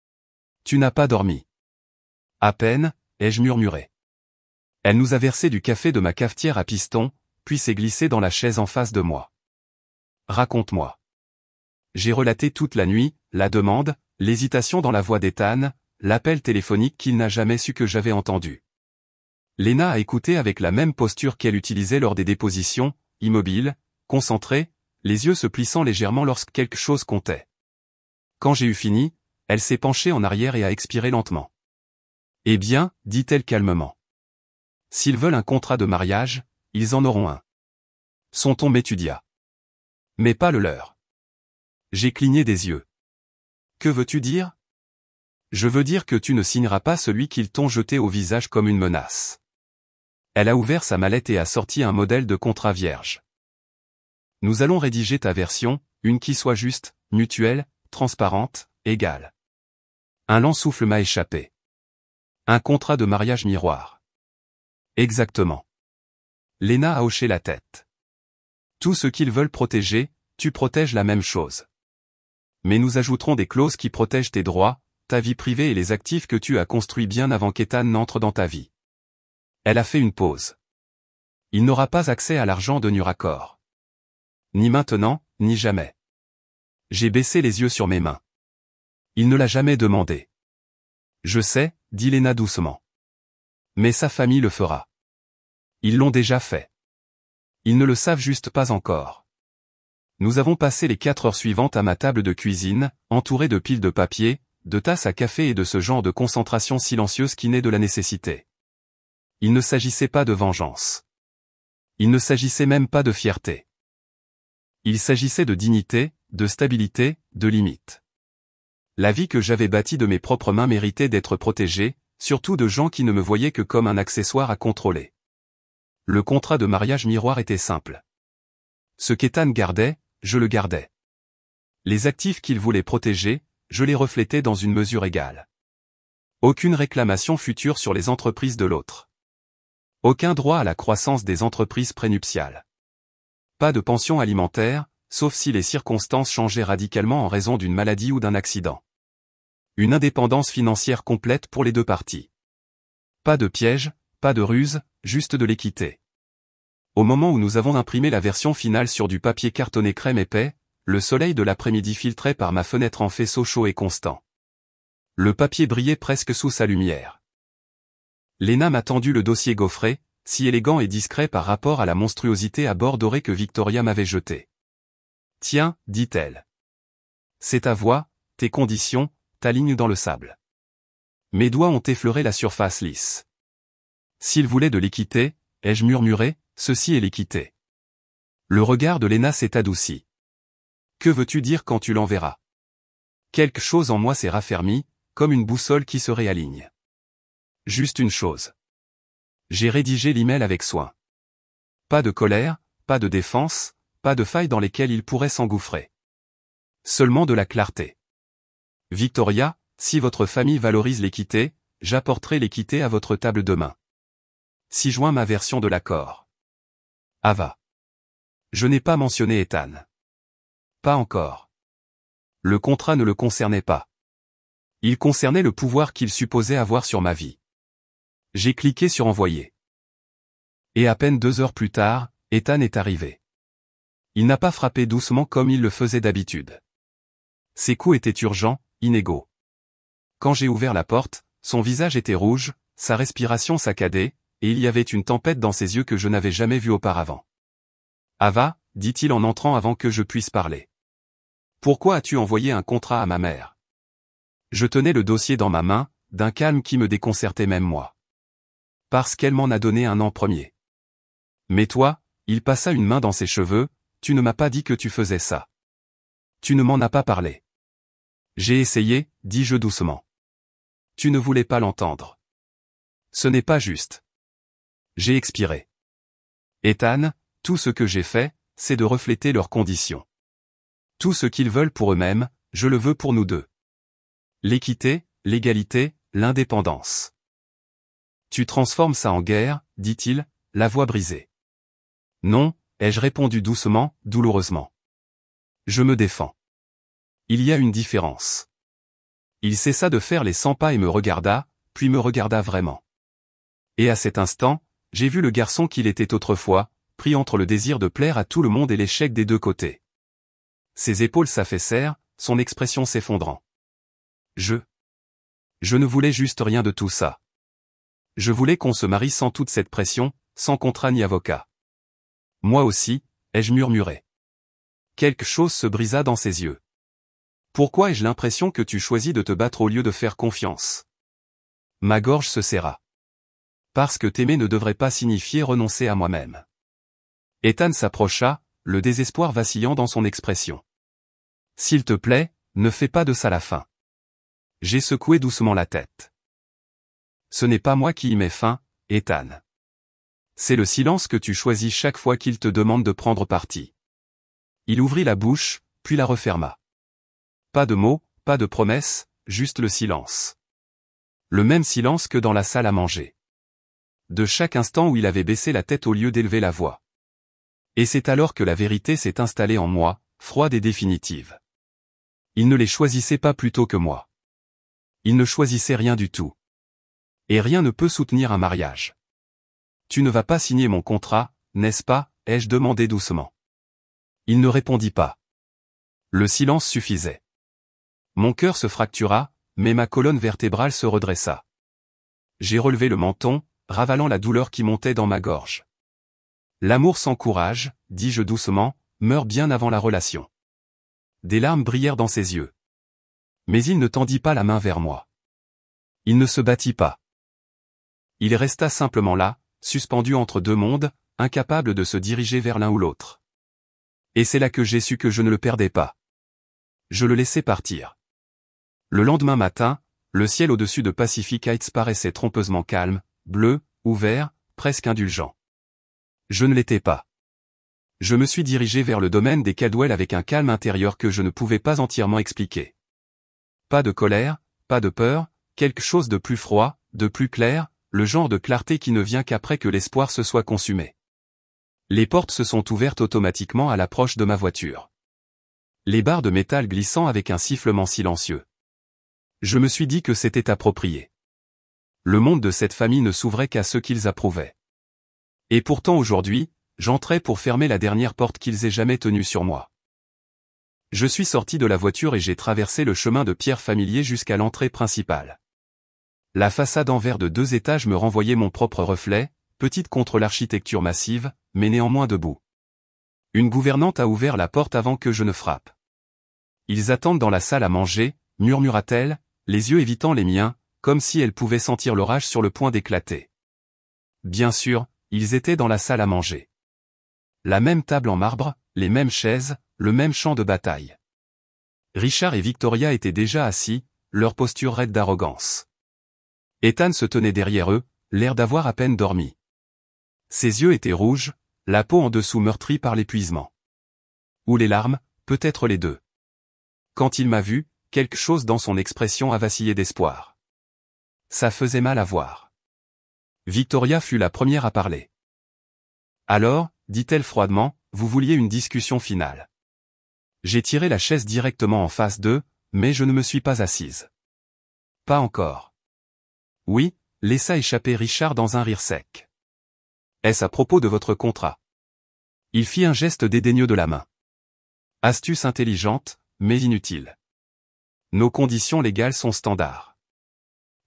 « Tu n'as pas dormi. » « À peine, ai-je murmuré. Elle nous a versé du café de ma cafetière à piston, puis s'est glissée dans la chaise en face de moi. « Raconte-moi. » J'ai relaté toute la nuit, la demande, l'hésitation dans la voix d'Ethan, l'appel téléphonique qu'il n'a jamais su que j'avais entendu. Lena a écouté avec la même posture qu'elle utilisait lors des dépositions, immobile, concentrée, les yeux se plissant légèrement lorsque quelque chose comptait. Quand j'ai eu fini, elle s'est penchée en arrière et a expiré lentement. « Eh bien, dit-elle calmement. S'ils veulent un contrat de mariage, ils en auront un. » Son ton m'étudia. Mais pas le leur. J'ai cligné des yeux. « Que veux-tu dire ? » Je veux dire que tu ne signeras pas celui qu'ils t'ont jeté au visage comme une menace. Elle a ouvert sa mallette et a sorti un modèle de contrat vierge. Nous allons rédiger ta version, une qui soit juste, mutuelle, transparente, égale. Un lent souffle m'a échappé. Un contrat de mariage miroir. Exactement. Lena a hoché la tête. Tout ce qu'ils veulent protéger, tu protèges la même chose. Mais nous ajouterons des clauses qui protègent tes droits, ta vie privée et les actifs que tu as construits bien avant qu'Ethan n'entre dans ta vie. Elle a fait une pause. Il n'aura pas accès à l'argent de Nuracor. Ni maintenant, ni jamais. J'ai baissé les yeux sur mes mains. Il ne l'a jamais demandé. Je sais, dit Lena doucement. Mais sa famille le fera. Ils l'ont déjà fait. Ils ne le savent juste pas encore. Nous avons passé les 4 heures suivantes à ma table de cuisine, entourée de piles de papier, de tasses à café et de ce genre de concentration silencieuse qui naît de la nécessité. Il ne s'agissait pas de vengeance. Il ne s'agissait même pas de fierté. Il s'agissait de dignité, de stabilité, de limites. La vie que j'avais bâtie de mes propres mains méritait d'être protégée, surtout de gens qui ne me voyaient que comme un accessoire à contrôler. Le contrat de mariage miroir était simple. Ce qu'Ethan gardait, je le gardais. Les actifs qu'il voulait protéger, je les reflétais dans une mesure égale. Aucune réclamation future sur les entreprises de l'autre. Aucun droit à la croissance des entreprises prénuptiales. Pas de pension alimentaire, sauf si les circonstances changeaient radicalement en raison d'une maladie ou d'un accident. Une indépendance financière complète pour les 2 parties. Pas de piège, pas de ruse, juste de l'équité. Au moment où nous avons imprimé la version finale sur du papier cartonné crème épais, le soleil de l'après-midi filtrait par ma fenêtre en faisceau chaud et constant. Le papier brillait presque sous sa lumière. Lena m'a tendu le dossier gaufré, si élégant et discret par rapport à la monstruosité à bord doré que Victoria m'avait jeté. « Tiens, dit-elle. C'est ta voix, tes conditions, ta ligne dans le sable. » Mes doigts ont effleuré la surface lisse. S'il voulait de l'équité, ai-je murmuré, ceci est l'équité. Le regard de Lena s'est adouci. Que veux-tu dire quand tu l'enverras? Quelque chose en moi s'est raffermi, comme une boussole qui se réaligne. Juste une chose. J'ai rédigé l'email avec soin. Pas de colère, pas de défense, pas de failles dans lesquelles il pourrait s'engouffrer. Seulement de la clarté. Victoria, si votre famille valorise l'équité, j'apporterai l'équité à votre table demain. 6 juin ma version de l'accord. Ava. Je n'ai pas mentionné Ethan. Pas encore. Le contrat ne le concernait pas. Il concernait le pouvoir qu'il supposait avoir sur ma vie. J'ai cliqué sur envoyer. Et à peine 2 heures plus tard, Ethan est arrivé. Il n'a pas frappé doucement comme il le faisait d'habitude. Ses coups étaient urgents, inégaux. Quand j'ai ouvert la porte, son visage était rouge, sa respiration saccadée, et il y avait une tempête dans ses yeux que je n'avais jamais vue auparavant. « Ava, dit-il en entrant avant que je puisse parler. Pourquoi as-tu envoyé un contrat à ma mère? Je tenais le dossier dans ma main, d'un calme qui me déconcertait même moi. Parce qu'elle m'en a donné un en premier. Mais toi, il passa une main dans ses cheveux, tu ne m'as pas dit que tu faisais ça. Tu ne m'en as pas parlé. J'ai essayé, dis-je doucement. Tu ne voulais pas l'entendre. Ce n'est pas juste. J'ai expiré. Ethan, tout ce que j'ai fait, c'est de refléter leurs conditions. Tout ce qu'ils veulent pour eux-mêmes, je le veux pour nous deux. L'équité, l'égalité, l'indépendance. Tu transformes ça en guerre, dit-il, la voix brisée. Non, ai-je répondu doucement, douloureusement. Je me défends. Il y a une différence. Il cessa de faire les 100 pas et me regarda, puis me regarda vraiment. Et à cet instant, j'ai vu le garçon qu'il était autrefois, pris entre le désir de plaire à tout le monde et l'échec des deux côtés. Ses épaules s'affaissèrent, son expression s'effondrant. Je ne voulais juste rien de tout ça. Je voulais qu'on se marie sans toute cette pression, sans contrat ni avocat. Moi aussi, ai-je murmuré. Quelque chose se brisa dans ses yeux. Pourquoi ai-je l'impression que tu choisis de te battre au lieu de faire confiance? Ma gorge se serra. Parce que t'aimer ne devrait pas signifier renoncer à moi-même. Ethan s'approcha, le désespoir vacillant dans son expression. S'il te plaît, ne fais pas de ça la fin. J'ai secoué doucement la tête. Ce n'est pas moi qui y mets fin, Ethan. C'est le silence que tu choisis chaque fois qu'il te demande de prendre parti. Il ouvrit la bouche, puis la referma. Pas de mots, pas de promesses, juste le silence. Le même silence que dans la salle à manger. De chaque instant où il avait baissé la tête au lieu d'élever la voix. Et c'est alors que la vérité s'est installée en moi, froide et définitive. Il ne les choisissait pas plutôt que moi. Il ne choisissait rien du tout. Et rien ne peut soutenir un mariage. Tu ne vas pas signer mon contrat, n'est-ce pas, ai-je demandé doucement. Il ne répondit pas. Le silence suffisait. Mon cœur se fractura, mais ma colonne vertébrale se redressa. J'ai relevé le menton, ravalant la douleur qui montait dans ma gorge. L'amour sans courage, dis-je doucement, meurt bien avant la relation. Des larmes brillèrent dans ses yeux. Mais il ne tendit pas la main vers moi. Il ne se battit pas. Il resta simplement là, suspendu entre deux mondes, incapable de se diriger vers l'un ou l'autre. Et c'est là que j'ai su que je ne le perdais pas. Je le laissai partir. Le lendemain matin, le ciel au-dessus de Pacific Heights paraissait trompeusement calme, bleu, ouvert, presque indulgent. Je ne l'étais pas. Je me suis dirigé vers le domaine des Caldwell avec un calme intérieur que je ne pouvais pas entièrement expliquer. Pas de colère, pas de peur, quelque chose de plus froid, de plus clair, le genre de clarté qui ne vient qu'après que l'espoir se soit consumé. Les portes se sont ouvertes automatiquement à l'approche de ma voiture. Les barres de métal glissant avec un sifflement silencieux. Je me suis dit que c'était approprié. Le monde de cette famille ne s'ouvrait qu'à ceux qu'ils approuvaient. Et pourtant aujourd'hui, j'entrais pour fermer la dernière porte qu'ils aient jamais tenue sur moi. Je suis sorti de la voiture et j'ai traversé le chemin de pierre familier jusqu'à l'entrée principale. La façade en verre de 2 étages me renvoyait mon propre reflet, petite contre l'architecture massive, mais néanmoins debout. Une gouvernante a ouvert la porte avant que je ne frappe. Ils attendent dans la salle à manger, murmura-t-elle, les yeux évitant les miens, comme si elle pouvait sentir l'orage sur le point d'éclater. Bien sûr, ils étaient dans la salle à manger. La même table en marbre, les mêmes chaises, le même champ de bataille. Richard et Victoria étaient déjà assis, leur posture raide d'arrogance. Ethan se tenait derrière eux, l'air d'avoir à peine dormi. Ses yeux étaient rouges, la peau en dessous meurtrie par l'épuisement. Ou les larmes, peut-être les deux. Quand il m'a vu, quelque chose dans son expression a vacillé d'espoir. Ça faisait mal à voir. Victoria fut la première à parler. Alors, dit-elle froidement, vous vouliez une discussion finale. J'ai tiré la chaise directement en face d'eux, mais je ne me suis pas assise. Pas encore. Oui, laissa échapper Richard dans un rire sec. Est-ce à propos de votre contrat? Il fit un geste dédaigneux de la main. Astuce intelligente, mais inutile. Nos conditions légales sont standards.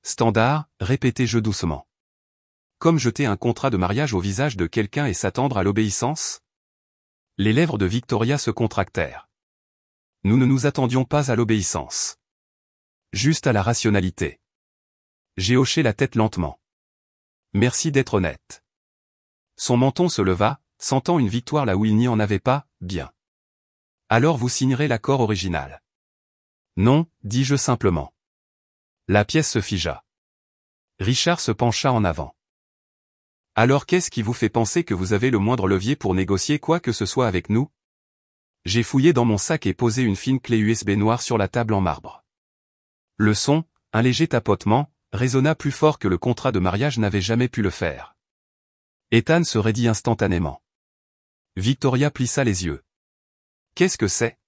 Standard, répétai-je doucement. Comme jeter un contrat de mariage au visage de quelqu'un et s'attendre à l'obéissance? Les lèvres de Victoria se contractèrent. Nous ne nous attendions pas à l'obéissance. Juste à la rationalité. J'ai hoché la tête lentement. Merci d'être honnête. Son menton se leva, sentant une victoire là où il n'y en avait pas, bien. Alors vous signerez l'accord original. Non, dis-je simplement. La pièce se figea. Richard se pencha en avant. Alors qu'est-ce qui vous fait penser que vous avez le moindre levier pour négocier quoi que ce soit avec nous? J'ai fouillé dans mon sac et posé une fine clé USB noire sur la table en marbre. Le son, un léger tapotement, résonna plus fort que le contrat de mariage n'avait jamais pu le faire. Ethan se raidit instantanément. Victoria plissa les yeux. Qu'est-ce que c'est?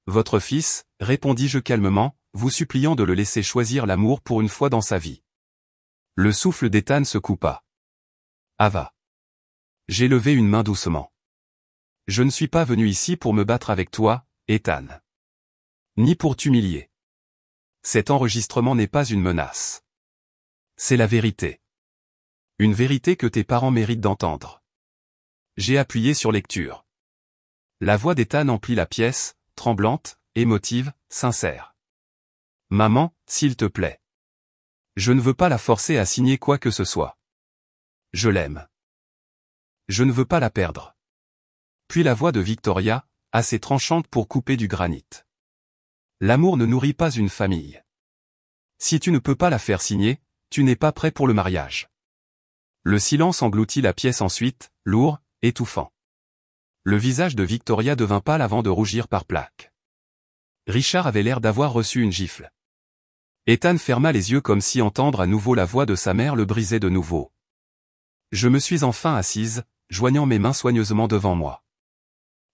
Votre fils, répondis-je calmement, vous suppliant de le laisser choisir l'amour pour une fois dans sa vie. Le souffle d'Ethan se coupa. Ava. J'ai levé une main doucement. Je ne suis pas venu ici pour me battre avec toi, Ethan. Ni pour t'humilier. Cet enregistrement n'est pas une menace. C'est la vérité. Une vérité que tes parents méritent d'entendre. J'ai appuyé sur lecture. La voix d'Ethan emplit la pièce, tremblante, émotive, sincère. Maman, s'il te plaît. Je ne veux pas la forcer à signer quoi que ce soit. Je l'aime. Je ne veux pas la perdre. Puis la voix de Victoria, assez tranchante pour couper du granit. L'amour ne nourrit pas une famille. Si tu ne peux pas la faire signer, tu n'es pas prêt pour le mariage. Le silence engloutit la pièce ensuite, lourd, étouffant. Le visage de Victoria devint pâle avant de rougir par plaques. Richard avait l'air d'avoir reçu une gifle. Ethan ferma les yeux comme si entendre à nouveau la voix de sa mère le brisait de nouveau. Je me suis enfin assise, joignant mes mains soigneusement devant moi.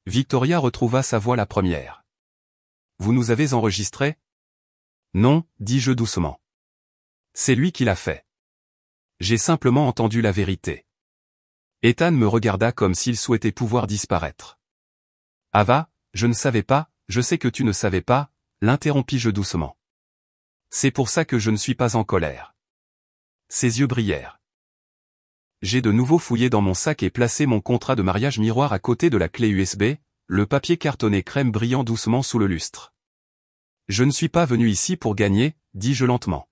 Victoria retrouva sa voix la première. Vous nous avez enregistré? Non, dis-je doucement. C'est lui qui l'a fait. J'ai simplement entendu la vérité. Ethan me regarda comme s'il souhaitait pouvoir disparaître. Ava, je ne savais pas, je sais que tu ne savais pas, l'interrompis-je doucement. C'est pour ça que je ne suis pas en colère. Ses yeux brillèrent. J'ai de nouveau fouillé dans mon sac et placé mon contrat de mariage miroir à côté de la clé USB, le papier cartonné crème brillant doucement sous le lustre. Je ne suis pas venu ici pour gagner, dis-je lentement.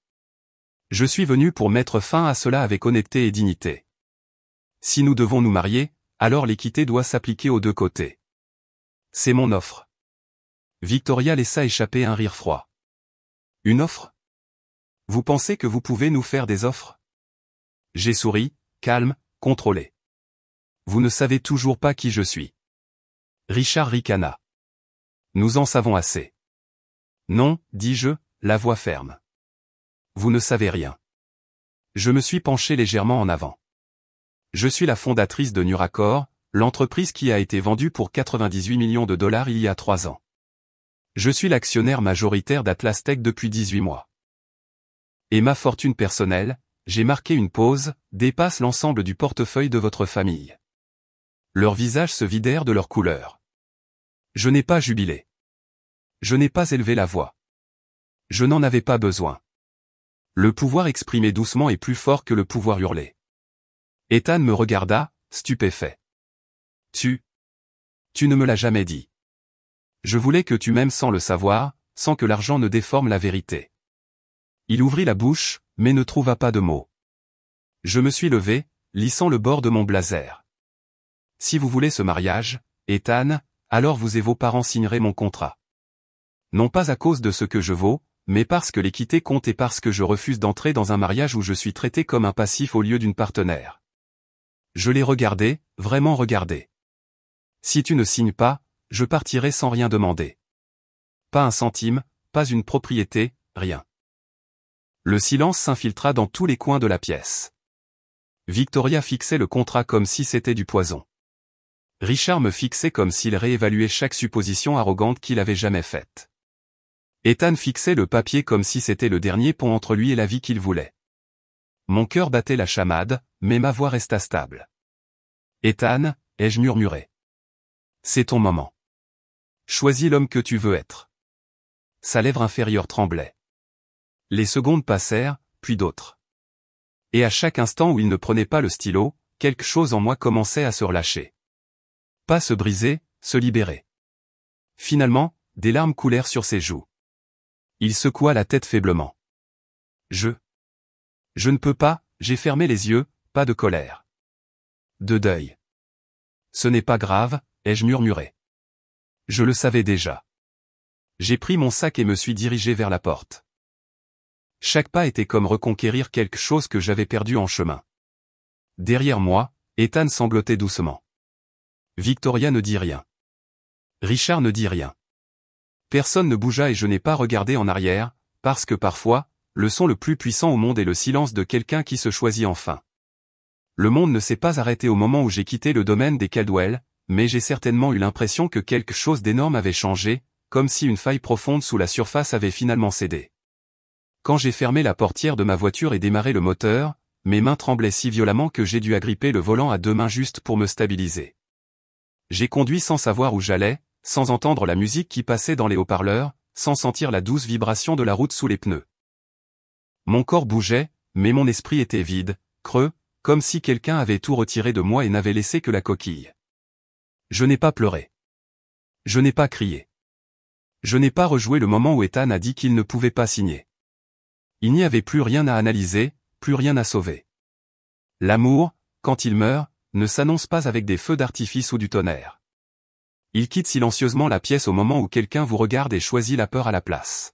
Je suis venu pour mettre fin à cela avec honnêteté et dignité. Si nous devons nous marier, alors l'équité doit s'appliquer aux deux côtés. C'est mon offre. Victoria laissa échapper un rire froid. Une offre? Vous pensez que vous pouvez nous faire des offres? J'ai souri, calme, contrôlé. Vous ne savez toujours pas qui je suis. Richard ricana. Nous en savons assez. Non, dis-je, la voix ferme. Vous ne savez rien. Je me suis penché légèrement en avant. Je suis la fondatrice de Nuracor, l'entreprise qui a été vendue pour 98 millions de dollars il y a 3 ans. Je suis l'actionnaire majoritaire d'Atlas Tech depuis 18 mois. Et ma fortune personnelle, j'ai marqué une pause, dépasse l'ensemble du portefeuille de votre famille. Leurs visages se vidèrent de leur couleur. Je n'ai pas jubilé. Je n'ai pas élevé la voix. Je n'en avais pas besoin. Le pouvoir exprimé doucement est plus fort que le pouvoir hurlé. Ethan me regarda, stupéfait. Tu ne me l'as jamais dit. Je voulais que tu m'aimes sans le savoir, sans que l'argent ne déforme la vérité. Il ouvrit la bouche, mais ne trouva pas de mots. Je me suis levé, lissant le bord de mon blazer. Si vous voulez ce mariage, Ethan, alors vous et vos parents signerez mon contrat. Non pas à cause de ce que je vaux, mais parce que l'équité compte et parce que je refuse d'entrer dans un mariage où je suis traité comme un passif au lieu d'une partenaire. Je l'ai regardé, vraiment regardé. Si tu ne signes pas, je partirai sans rien demander. Pas un centime, pas une propriété, rien. Le silence s'infiltra dans tous les coins de la pièce. Victoria fixait le contrat comme si c'était du poison. Richard me fixait comme s'il réévaluait chaque supposition arrogante qu'il avait jamais faite. Ethan fixait le papier comme si c'était le dernier pont entre lui et la vie qu'il voulait. Mon cœur battait la chamade, mais ma voix resta stable. Ethan, ai-je murmuré. C'est ton moment. Choisis l'homme que tu veux être. Sa lèvre inférieure tremblait. Les secondes passèrent, puis d'autres. Et à chaque instant où il ne prenait pas le stylo, quelque chose en moi commençait à se relâcher. Pas se briser, se libérer. Finalement, des larmes coulèrent sur ses joues. Il secoua la tête faiblement. Je ne peux pas, j'ai fermé les yeux, pas de colère. De deuil. Ce n'est pas grave, ai-je murmuré. Je le savais déjà. J'ai pris mon sac et me suis dirigé vers la porte. Chaque pas était comme reconquérir quelque chose que j'avais perdu en chemin. Derrière moi, Ethan sanglotait doucement. Victoria ne dit rien. Richard ne dit rien. Personne ne bougea et je n'ai pas regardé en arrière, parce que parfois, le son le plus puissant au monde est le silence de quelqu'un qui se choisit enfin. Le monde ne s'est pas arrêté au moment où j'ai quitté le domaine des Caldwell, mais j'ai certainement eu l'impression que quelque chose d'énorme avait changé, comme si une faille profonde sous la surface avait finalement cédé. Quand j'ai fermé la portière de ma voiture et démarré le moteur, mes mains tremblaient si violemment que j'ai dû agripper le volant à deux mains juste pour me stabiliser. J'ai conduit sans savoir où j'allais, sans entendre la musique qui passait dans les haut-parleurs, sans sentir la douce vibration de la route sous les pneus. Mon corps bougeait, mais mon esprit était vide, creux, comme si quelqu'un avait tout retiré de moi et n'avait laissé que la coquille. Je n'ai pas pleuré. Je n'ai pas crié. Je n'ai pas rejoué le moment où Ethan a dit qu'il ne pouvait pas signer. Il n'y avait plus rien à analyser, plus rien à sauver. L'amour, quand il meurt, ne s'annonce pas avec des feux d'artifice ou du tonnerre. Il quitte silencieusement la pièce au moment où quelqu'un vous regarde et choisit la peur à la place.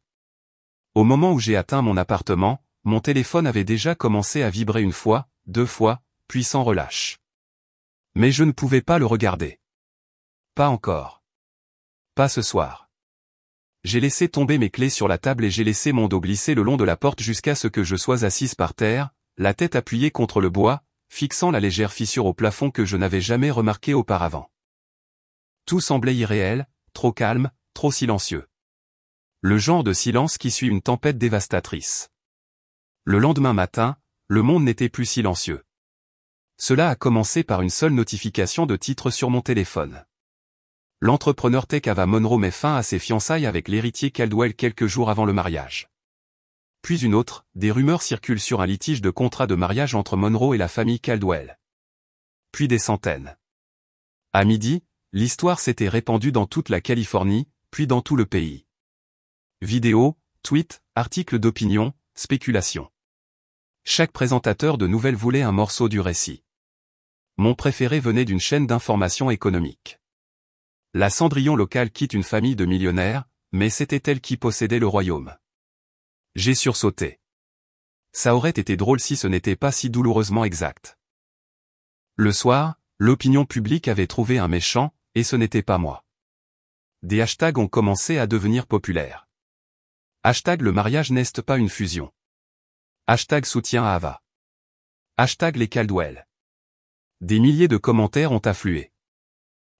Au moment où j'ai atteint mon appartement, mon téléphone avait déjà commencé à vibrer une fois, deux fois, puis sans relâche. Mais je ne pouvais pas le regarder. Pas encore. Pas ce soir. J'ai laissé tomber mes clés sur la table et j'ai laissé mon dos glisser le long de la porte jusqu'à ce que je sois assise par terre, la tête appuyée contre le bois, fixant la légère fissure au plafond que je n'avais jamais remarquée auparavant. Tout semblait irréel, trop calme, trop silencieux. Le genre de silence qui suit une tempête dévastatrice. Le lendemain matin, le monde n'était plus silencieux. Cela a commencé par une seule notification de titre sur mon téléphone. L'entrepreneur tech Ava Monroe met fin à ses fiançailles avec l'héritier Caldwell quelques jours avant le mariage. Puis une autre, des rumeurs circulent sur un litige de contrat de mariage entre Monroe et la famille Caldwell. Puis des centaines. À midi, l'histoire s'était répandue dans toute la Californie, puis dans tout le pays. Vidéos, tweets, articles d'opinion, spéculations. Chaque présentateur de nouvelles voulait un morceau du récit. Mon préféré venait d'une chaîne d'information économique. La Cendrillon locale quitte une famille de millionnaires, mais c'était elle qui possédait le royaume. J'ai sursauté. Ça aurait été drôle si ce n'était pas si douloureusement exact. Le soir, l'opinion publique avait trouvé un méchant, et ce n'était pas moi. Des hashtags ont commencé à devenir populaires. Hashtag le mariage n'est pas une fusion. Hashtag soutien à Ava. Hashtag les Caldwell. Des milliers de commentaires ont afflué.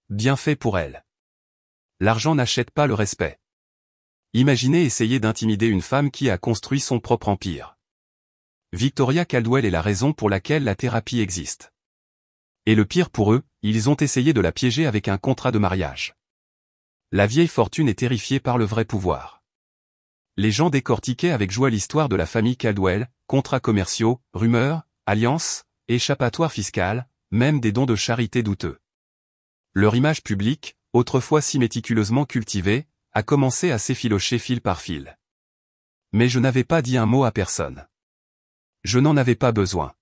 Bien fait pour elle. L'argent n'achète pas le respect. Imaginez essayer d'intimider une femme qui a construit son propre empire. Victoria Caldwell est la raison pour laquelle la thérapie existe. Et le pire pour eux, ils ont essayé de la piéger avec un contrat de mariage. La vieille fortune est terrifiée par le vrai pouvoir. Les gens décortiquaient avec joie l'histoire de la famille Caldwell, contrats commerciaux, rumeurs, alliances, échappatoires fiscales, même des dons de charité douteux. Leur image publique, autrefois si méticuleusement cultivée, a commencé à s'effilocher fil par fil. Mais je n'avais pas dit un mot à personne. Je n'en avais pas besoin.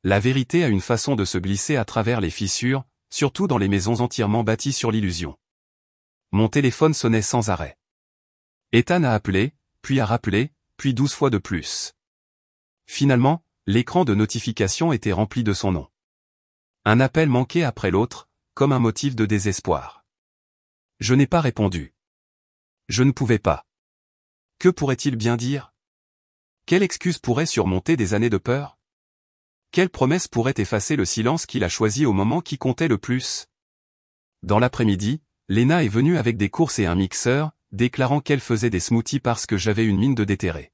La vérité a une façon de se glisser à travers les fissures, surtout dans les maisons entièrement bâties sur l'illusion. Mon téléphone sonnait sans arrêt. Ethan a appelé, puis a rappelé, puis 12 fois de plus. Finalement, l'écran de notification était rempli de son nom. Un appel manqué après l'autre, comme un motif de désespoir. Je n'ai pas répondu. Je ne pouvais pas. Que pourrait-il bien dire? Quelle excuse pourrait surmonter des années de peur? Quelle promesse pourrait effacer le silence qu'il a choisi au moment qui comptait le plus? Dans l'après-midi, Lena est venue avec des courses et un mixeur, déclarant qu'elle faisait des smoothies parce que j'avais une mine de déterré.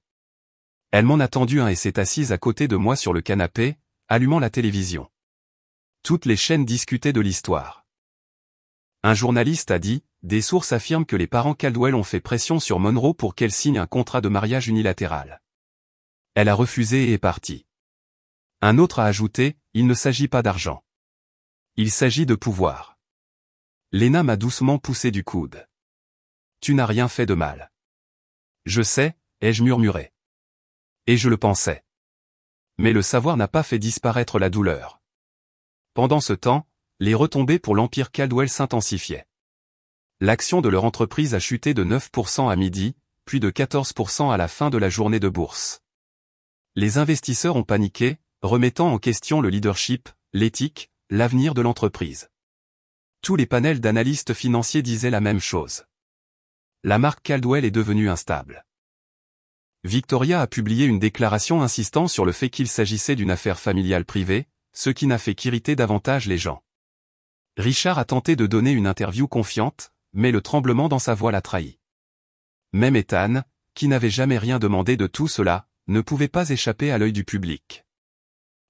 Elle m'en a tendu un et s'est assise à côté de moi sur le canapé, allumant la télévision. Toutes les chaînes discutaient de l'histoire. Un journaliste a dit, des sources affirment que les parents Caldwell ont fait pression sur Monroe pour qu'elle signe un contrat de mariage unilatéral. Elle a refusé et est partie. Un autre a ajouté, il ne s'agit pas d'argent. Il s'agit de pouvoir. Lena m'a doucement poussé du coude. Tu n'as rien fait de mal. Je sais, ai-je murmuré. Et je le pensais. Mais le savoir n'a pas fait disparaître la douleur. Pendant ce temps, les retombées pour l'empire Caldwell s'intensifiaient. L'action de leur entreprise a chuté de 9% à midi, puis de 14% à la fin de la journée de bourse. Les investisseurs ont paniqué, remettant en question le leadership, l'éthique, l'avenir de l'entreprise. Tous les panels d'analystes financiers disaient la même chose. La marque Caldwell est devenue instable. Victoria a publié une déclaration insistant sur le fait qu'il s'agissait d'une affaire familiale privée, ce qui n'a fait qu'irriter davantage les gens. Richard a tenté de donner une interview confiante, mais le tremblement dans sa voix l'a trahi. Même Ethan, qui n'avait jamais rien demandé de tout cela, ne pouvait pas échapper à l'œil du public.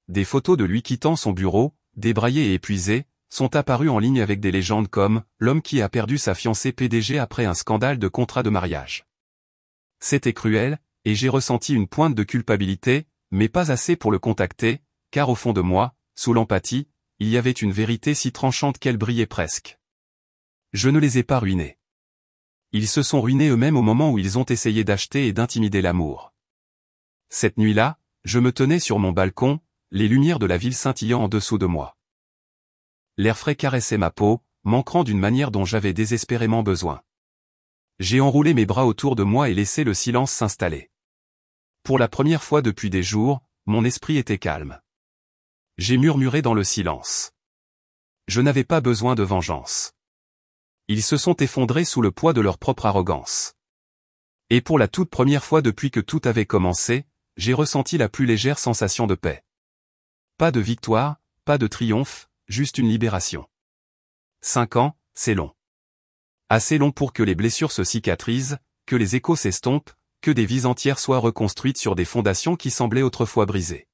Des photos de lui quittant son bureau, débraillé et épuisé, sont apparues en ligne avec des légendes comme « l'homme qui a perdu sa fiancée PDG après un scandale de contrat de mariage ». C'était cruel, et j'ai ressenti une pointe de culpabilité, mais pas assez pour le contacter, car au fond de moi, sous l'empathie, il y avait une vérité si tranchante qu'elle brillait presque. Je ne les ai pas ruinés. Ils se sont ruinés eux-mêmes au moment où ils ont essayé d'acheter et d'intimider l'amour. Cette nuit-là, je me tenais sur mon balcon, les lumières de la ville scintillant en dessous de moi. L'air frais caressait ma peau, m'ancrant d'une manière dont j'avais désespérément besoin. J'ai enroulé mes bras autour de moi et laissé le silence s'installer. Pour la première fois depuis des jours, mon esprit était calme. J'ai murmuré dans le silence. Je n'avais pas besoin de vengeance. Ils se sont effondrés sous le poids de leur propre arrogance. Et pour la toute première fois depuis que tout avait commencé, j'ai ressenti la plus légère sensation de paix. Pas de victoire, pas de triomphe, juste une libération. 5 ans, c'est long. Assez long pour que les blessures se cicatrisent, que les échos s'estompent, que des vies entières soient reconstruites sur des fondations qui semblaient autrefois brisées.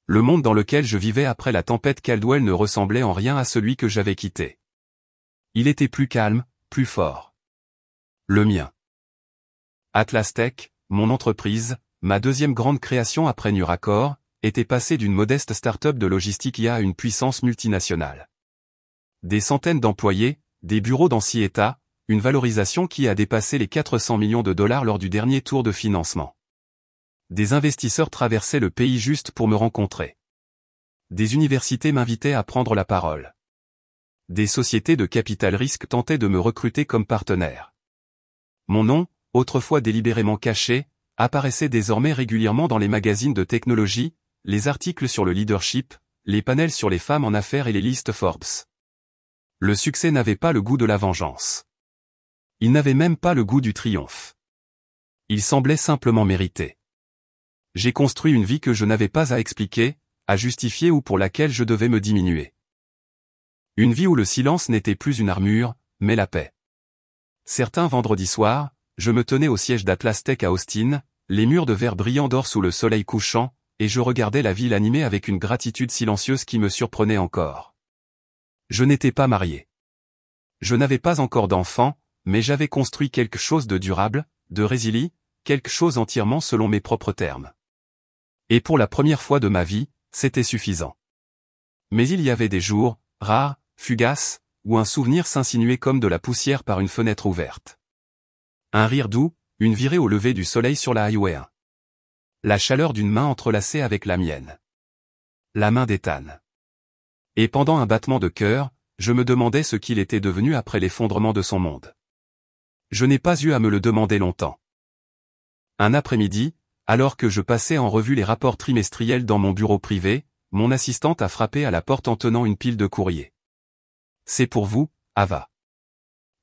Le monde dans lequel je vivais après la tempête Caldwell ne ressemblait en rien à celui que j'avais quitté. Il était plus calme, plus fort. Le mien. Atlas Tech, mon entreprise, ma deuxième grande création après Nuracor, était passée d'une modeste start-up de logistique IA à une puissance multinationale. Des centaines d'employés, des bureaux dans 6 États, une valorisation qui a dépassé les 400 millions de dollars lors du dernier tour de financement. Des investisseurs traversaient le pays juste pour me rencontrer. Des universités m'invitaient à prendre la parole. Des sociétés de capital risque tentaient de me recruter comme partenaire. Mon nom, autrefois délibérément caché, apparaissait désormais régulièrement dans les magazines de technologie, les articles sur le leadership, les panels sur les femmes en affaires et les listes Forbes. Le succès n'avait pas le goût de la vengeance. Il n'avait même pas le goût du triomphe. Il semblait simplement mérité. J'ai construit une vie que je n'avais pas à expliquer, à justifier ou pour laquelle je devais me diminuer. Une vie où le silence n'était plus une armure, mais la paix. Certains vendredis soirs, je me tenais au siège d'Atlas Tech à Austin, les murs de verre brillant d'or sous le soleil couchant, et je regardais la ville animée avec une gratitude silencieuse qui me surprenait encore. Je n'étais pas marié. Je n'avais pas encore d'enfant, mais j'avais construit quelque chose de durable, de résilient, quelque chose entièrement selon mes propres termes. Et pour la première fois de ma vie, c'était suffisant. Mais il y avait des jours, rares, fugaces, où un souvenir s'insinuait comme de la poussière par une fenêtre ouverte. Un rire doux, une virée au lever du soleil sur la Highway 1. La chaleur d'une main entrelacée avec la mienne. La main d'Ethan. Et pendant un battement de cœur, je me demandais ce qu'il était devenu après l'effondrement de son monde. Je n'ai pas eu à me le demander longtemps. Un après-midi, alors que je passais en revue les rapports trimestriels dans mon bureau privé, mon assistante a frappé à la porte en tenant une pile de courriers. « C'est pour vous, Ava. »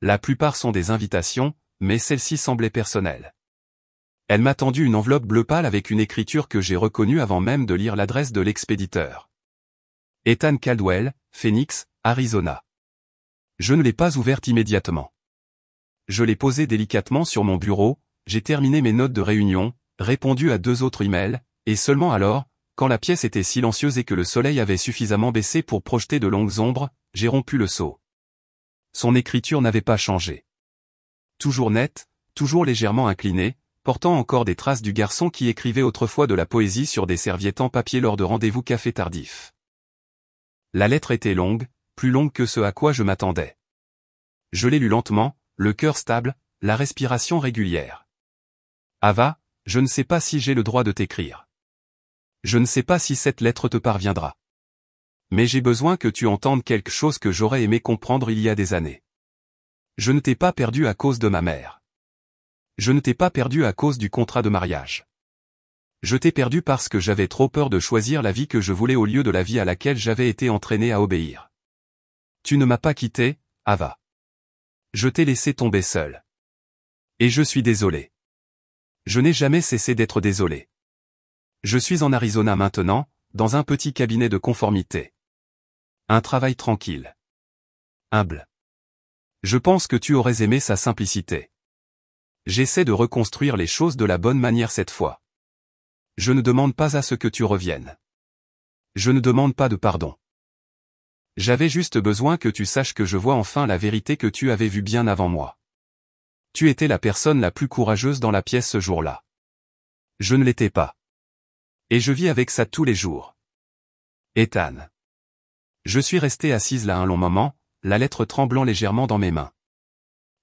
La plupart sont des invitations, mais celle-ci semblait personnelle. Elle m'a tendu une enveloppe bleu pâle avec une écriture que j'ai reconnue avant même de lire l'adresse de l'expéditeur. Ethan Caldwell, Phoenix, Arizona. Je ne l'ai pas ouverte immédiatement. Je l'ai posée délicatement sur mon bureau, j'ai terminé mes notes de réunion, répondu à 2 autres emails, et seulement alors, quand la pièce était silencieuse et que le soleil avait suffisamment baissé pour projeter de longues ombres, j'ai rompu le sceau. Son écriture n'avait pas changé. Toujours nette, toujours légèrement inclinée, portant encore des traces du garçon qui écrivait autrefois de la poésie sur des serviettes en papier lors de rendez-vous café tardifs. La lettre était longue, plus longue que ce à quoi je m'attendais. Je l'ai lue lentement, le cœur stable, la respiration régulière. Ava, je ne sais pas si j'ai le droit de t'écrire. Je ne sais pas si cette lettre te parviendra. Mais j'ai besoin que tu entendes quelque chose que j'aurais aimé comprendre il y a des années. Je ne t'ai pas perdu à cause de ma mère. Je ne t'ai pas perdu à cause du contrat de mariage. Je t'ai perdu parce que j'avais trop peur de choisir la vie que je voulais au lieu de la vie à laquelle j'avais été entraîné à obéir. Tu ne m'as pas quitté, Ava. Je t'ai laissé tomber seul. Et je suis désolé. Je n'ai jamais cessé d'être désolé. Je suis en Arizona maintenant, dans un petit cabinet de conformité. Un travail tranquille. Humble. Je pense que tu aurais aimé sa simplicité. J'essaie de reconstruire les choses de la bonne manière cette fois. Je ne demande pas à ce que tu reviennes. Je ne demande pas de pardon. J'avais juste besoin que tu saches que je vois enfin la vérité que tu avais vue bien avant moi. Tu étais la personne la plus courageuse dans la pièce ce jour-là. Je ne l'étais pas. Et je vis avec ça tous les jours. Ethan. Je suis restée assise là un long moment, la lettre tremblant légèrement dans mes mains.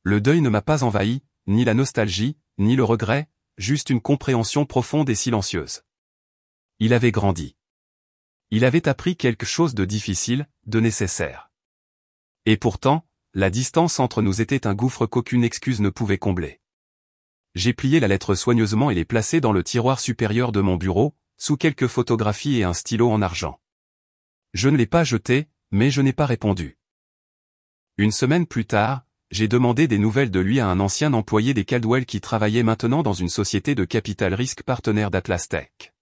Le deuil ne m'a pas envahi, ni la nostalgie, ni le regret, juste une compréhension profonde et silencieuse. Il avait grandi. Il avait appris quelque chose de difficile, de nécessaire. Et pourtant, la distance entre nous était un gouffre qu'aucune excuse ne pouvait combler. J'ai plié la lettre soigneusement et l'ai placée dans le tiroir supérieur de mon bureau, sous quelques photographies et un stylo en argent. Je ne l'ai pas jetée, mais je n'ai pas répondu. Une semaine plus tard, j'ai demandé des nouvelles de lui à un ancien employé des Caldwell qui travaillait maintenant dans une société de capital risque partenaire d'Atlas Tech.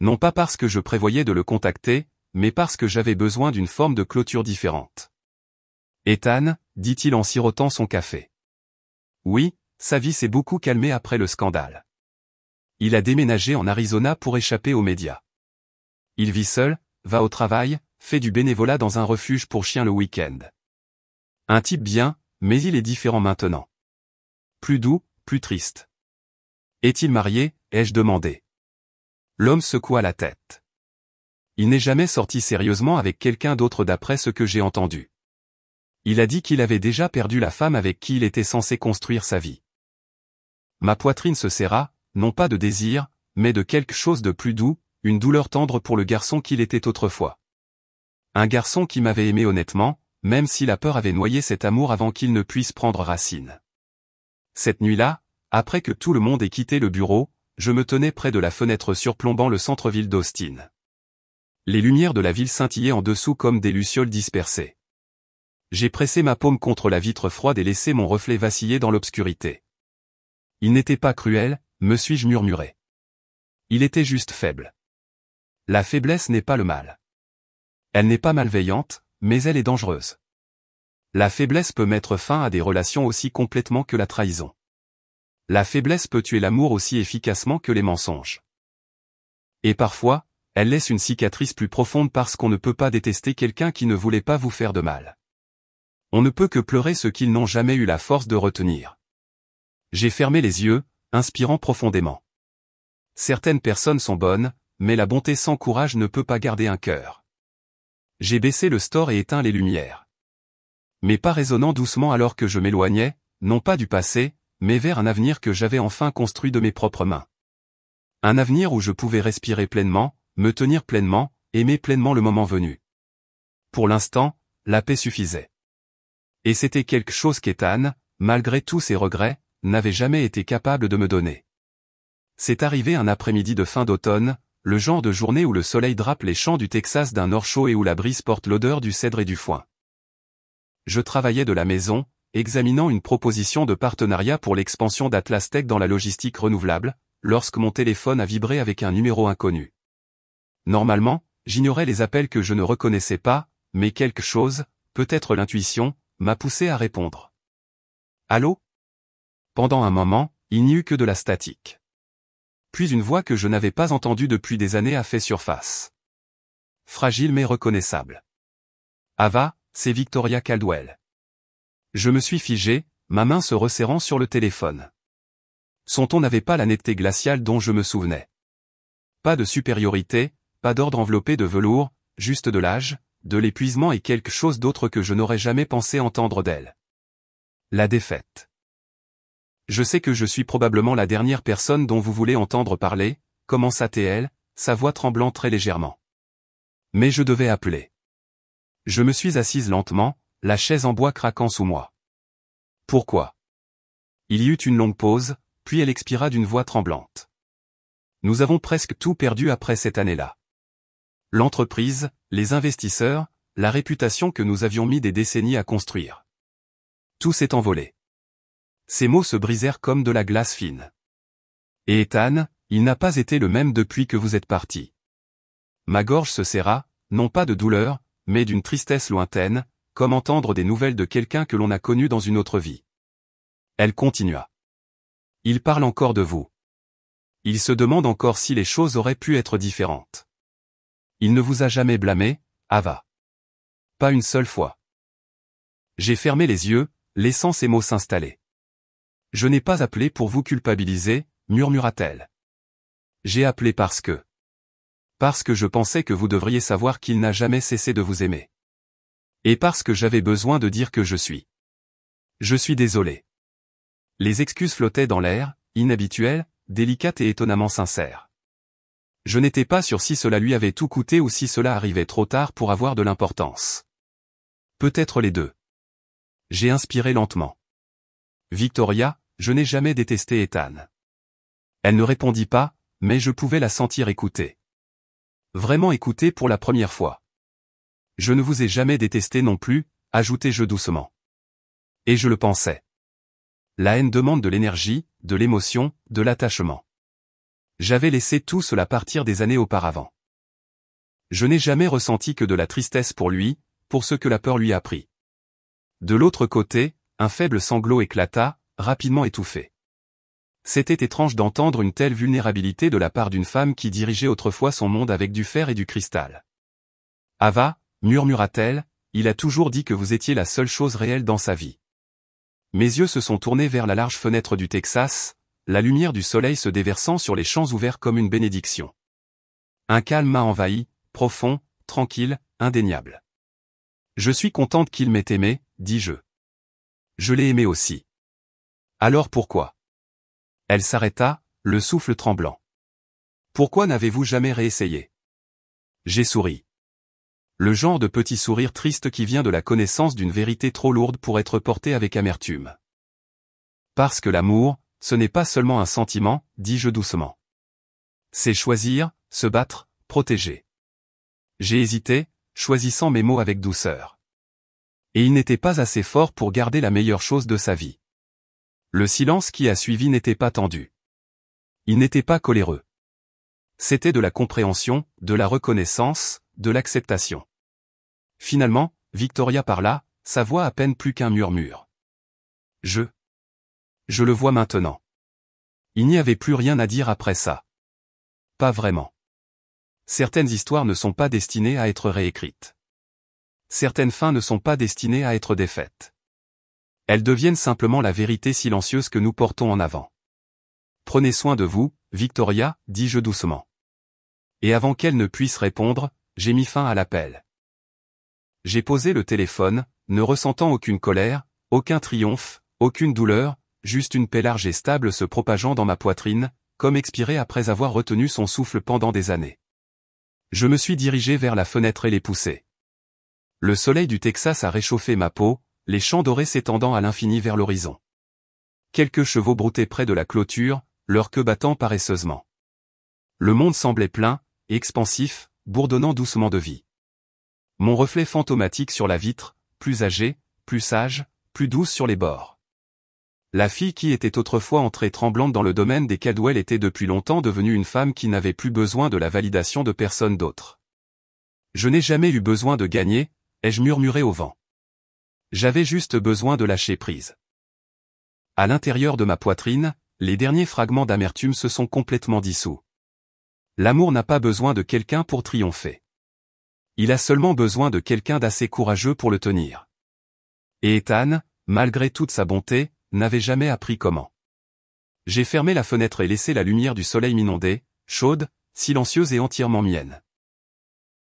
Non pas parce que je prévoyais de le contacter, mais parce que j'avais besoin d'une forme de clôture différente. Ethan, dit-il en sirotant son café. Oui, sa vie s'est beaucoup calmée après le scandale. Il a déménagé en Arizona pour échapper aux médias. Il vit seul, va au travail, fait du bénévolat dans un refuge pour chiens le week-end. Un type bien, mais il est différent maintenant. Plus doux, plus triste. Est-il marié, ai-je demandé. L'homme secoua la tête. Il n'est jamais sorti sérieusement avec quelqu'un d'autre d'après ce que j'ai entendu. Il a dit qu'il avait déjà perdu la femme avec qui il était censé construire sa vie. Ma poitrine se serra, non pas de désir, mais de quelque chose de plus doux, une douleur tendre pour le garçon qu'il était autrefois. Un garçon qui m'avait aimé honnêtement, même si la peur avait noyé cet amour avant qu'il ne puisse prendre racine. Cette nuit-là, après que tout le monde ait quitté le bureau, je me tenais près de la fenêtre surplombant le centre-ville d'Austin. Les lumières de la ville scintillaient en dessous comme des lucioles dispersées. J'ai pressé ma paume contre la vitre froide et laissé mon reflet vaciller dans l'obscurité. Il n'était pas cruel, me suis-je murmuré. Il était juste faible. La faiblesse n'est pas le mal. Elle n'est pas malveillante, mais elle est dangereuse. La faiblesse peut mettre fin à des relations aussi complètement que la trahison. La faiblesse peut tuer l'amour aussi efficacement que les mensonges. Et parfois, elle laisse une cicatrice plus profonde parce qu'on ne peut pas détester quelqu'un qui ne voulait pas vous faire de mal. On ne peut que pleurer ce qu'ils n'ont jamais eu la force de retenir. J'ai fermé les yeux, inspirant profondément. Certaines personnes sont bonnes, mais la bonté sans courage ne peut pas garder un cœur. J'ai baissé le store et éteint les lumières. Mais pas résonnant doucement alors que je m'éloignais, non pas du passé, mais vers un avenir que j'avais enfin construit de mes propres mains. Un avenir où je pouvais respirer pleinement, me tenir pleinement, aimer pleinement le moment venu. Pour l'instant, la paix suffisait. Et c'était quelque chose qu'Ethan, malgré tous ses regrets, n'avait jamais été capable de me donner. C'est arrivé un après-midi de fin d'automne, le genre de journée où le soleil drape les champs du Texas d'un nord chaud et où la brise porte l'odeur du cèdre et du foin. Je travaillais de la maison, examinant une proposition de partenariat pour l'expansion d'Atlas Tech dans la logistique renouvelable, lorsque mon téléphone a vibré avec un numéro inconnu. Normalement, j'ignorais les appels que je ne reconnaissais pas, mais quelque chose, peut-être l'intuition, m'a poussé à répondre. Allô ? Pendant un moment, il n'y eut que de la statique. Puis une voix que je n'avais pas entendue depuis des années a fait surface. Fragile mais reconnaissable. Ava, c'est Victoria Caldwell. Je me suis figé, ma main se resserrant sur le téléphone. Son ton n'avait pas la netteté glaciale dont je me souvenais. Pas de supériorité, pas d'ordre enveloppé de velours, juste de l'âge, de l'épuisement et quelque chose d'autre que je n'aurais jamais pensé entendre d'elle. La défaite. Je sais que je suis probablement la dernière personne dont vous voulez entendre parler, commença-t-elle, sa voix tremblant très légèrement. Mais je devais appeler. Je me suis assise lentement, la chaise en bois craquant sous moi. Pourquoi ? Il y eut une longue pause, puis elle expira d'une voix tremblante. Nous avons presque tout perdu après cette année-là. L'entreprise, les investisseurs, la réputation que nous avions mis des décennies à construire. Tout s'est envolé. Ces mots se brisèrent comme de la glace fine. Et Ethan, il n'a pas été le même depuis que vous êtes parti. Ma gorge se serra, non pas de douleur, mais d'une tristesse lointaine, comme entendre des nouvelles de quelqu'un que l'on a connu dans une autre vie. Elle continua. Il parle encore de vous. Il se demande encore si les choses auraient pu être différentes. Il ne vous a jamais blâmé, Ava. Pas une seule fois. J'ai fermé les yeux, laissant ces mots s'installer. Je n'ai pas appelé pour vous culpabiliser, murmura-t-elle. J'ai appelé parce que je pensais que vous devriez savoir qu'il n'a jamais cessé de vous aimer. Et parce que j'avais besoin de dire que je suis désolé. Les excuses flottaient dans l'air, inhabituelles, délicates et étonnamment sincères. Je n'étais pas sûr si cela lui avait tout coûté ou si cela arrivait trop tard pour avoir de l'importance. Peut-être les deux. J'ai inspiré lentement. Victoria, je n'ai jamais détesté Ethan. Elle ne répondit pas, mais je pouvais la sentir écouter. Vraiment écouter pour la première fois. Je ne vous ai jamais détesté non plus, ajoutai-je doucement. Et je le pensais. La haine demande de l'énergie, de l'émotion, de l'attachement. J'avais laissé tout cela partir des années auparavant. Je n'ai jamais ressenti que de la tristesse pour lui, pour ce que la peur lui a pris. De l'autre côté, un faible sanglot éclata, rapidement étouffé. C'était étrange d'entendre une telle vulnérabilité de la part d'une femme qui dirigeait autrefois son monde avec du fer et du cristal. Ava, murmura-t-elle, il a toujours dit que vous étiez la seule chose réelle dans sa vie. Mes yeux se sont tournés vers la large fenêtre du Texas, la lumière du soleil se déversant sur les champs ouverts comme une bénédiction. Un calme m'a envahi, profond, tranquille, indéniable. Je suis contente qu'il m'ait aimé, dis-je. Je l'ai aimé aussi. Alors pourquoi? Elle s'arrêta, le souffle tremblant. Pourquoi n'avez-vous jamais réessayé? J'ai souri. Le genre de petit sourire triste qui vient de la connaissance d'une vérité trop lourde pour être portée avec amertume. Parce que l'amour, ce n'est pas seulement un sentiment, dis-je doucement. C'est choisir, se battre, protéger. J'ai hésité, choisissant mes mots avec douceur. Et il n'était pas assez fort pour garder la meilleure chose de sa vie. Le silence qui a suivi n'était pas tendu. Il n'était pas coléreux. C'était de la compréhension, de la reconnaissance, de l'acceptation. Finalement, Victoria parla, sa voix à peine plus qu'un murmure. Je le vois maintenant. Il n'y avait plus rien à dire après ça. Pas vraiment. Certaines histoires ne sont pas destinées à être réécrites. Certaines fins ne sont pas destinées à être défaites. Elles deviennent simplement la vérité silencieuse que nous portons en avant. Prenez soin de vous, Victoria, dis-je doucement. Et avant qu'elle ne puisse répondre, j'ai mis fin à l'appel. J'ai posé le téléphone, ne ressentant aucune colère, aucun triomphe, aucune douleur, juste une paix large et stable se propageant dans ma poitrine, comme expirée après avoir retenu son souffle pendant des années. Je me suis dirigé vers la fenêtre et l'ai poussée. Le soleil du Texas a réchauffé ma peau, les champs dorés s'étendant à l'infini vers l'horizon. Quelques chevaux broutaient près de la clôture, leur queue battant paresseusement. Le monde semblait plein, expansif, bourdonnant doucement de vie. Mon reflet fantomatique sur la vitre, plus âgé, plus sage, plus douce sur les bords. La fille qui était autrefois entrée tremblante dans le domaine des Caldwell était depuis longtemps devenue une femme qui n'avait plus besoin de la validation de personne d'autre. Je n'ai jamais eu besoin de gagner, ai-je murmuré au vent. J'avais juste besoin de lâcher prise. À l'intérieur de ma poitrine, les derniers fragments d'amertume se sont complètement dissous. L'amour n'a pas besoin de quelqu'un pour triompher. Il a seulement besoin de quelqu'un d'assez courageux pour le tenir. Et Ethan, malgré toute sa bonté, n'avait jamais appris comment. J'ai fermé la fenêtre et laissé la lumière du soleil m'inonder, chaude, silencieuse et entièrement mienne.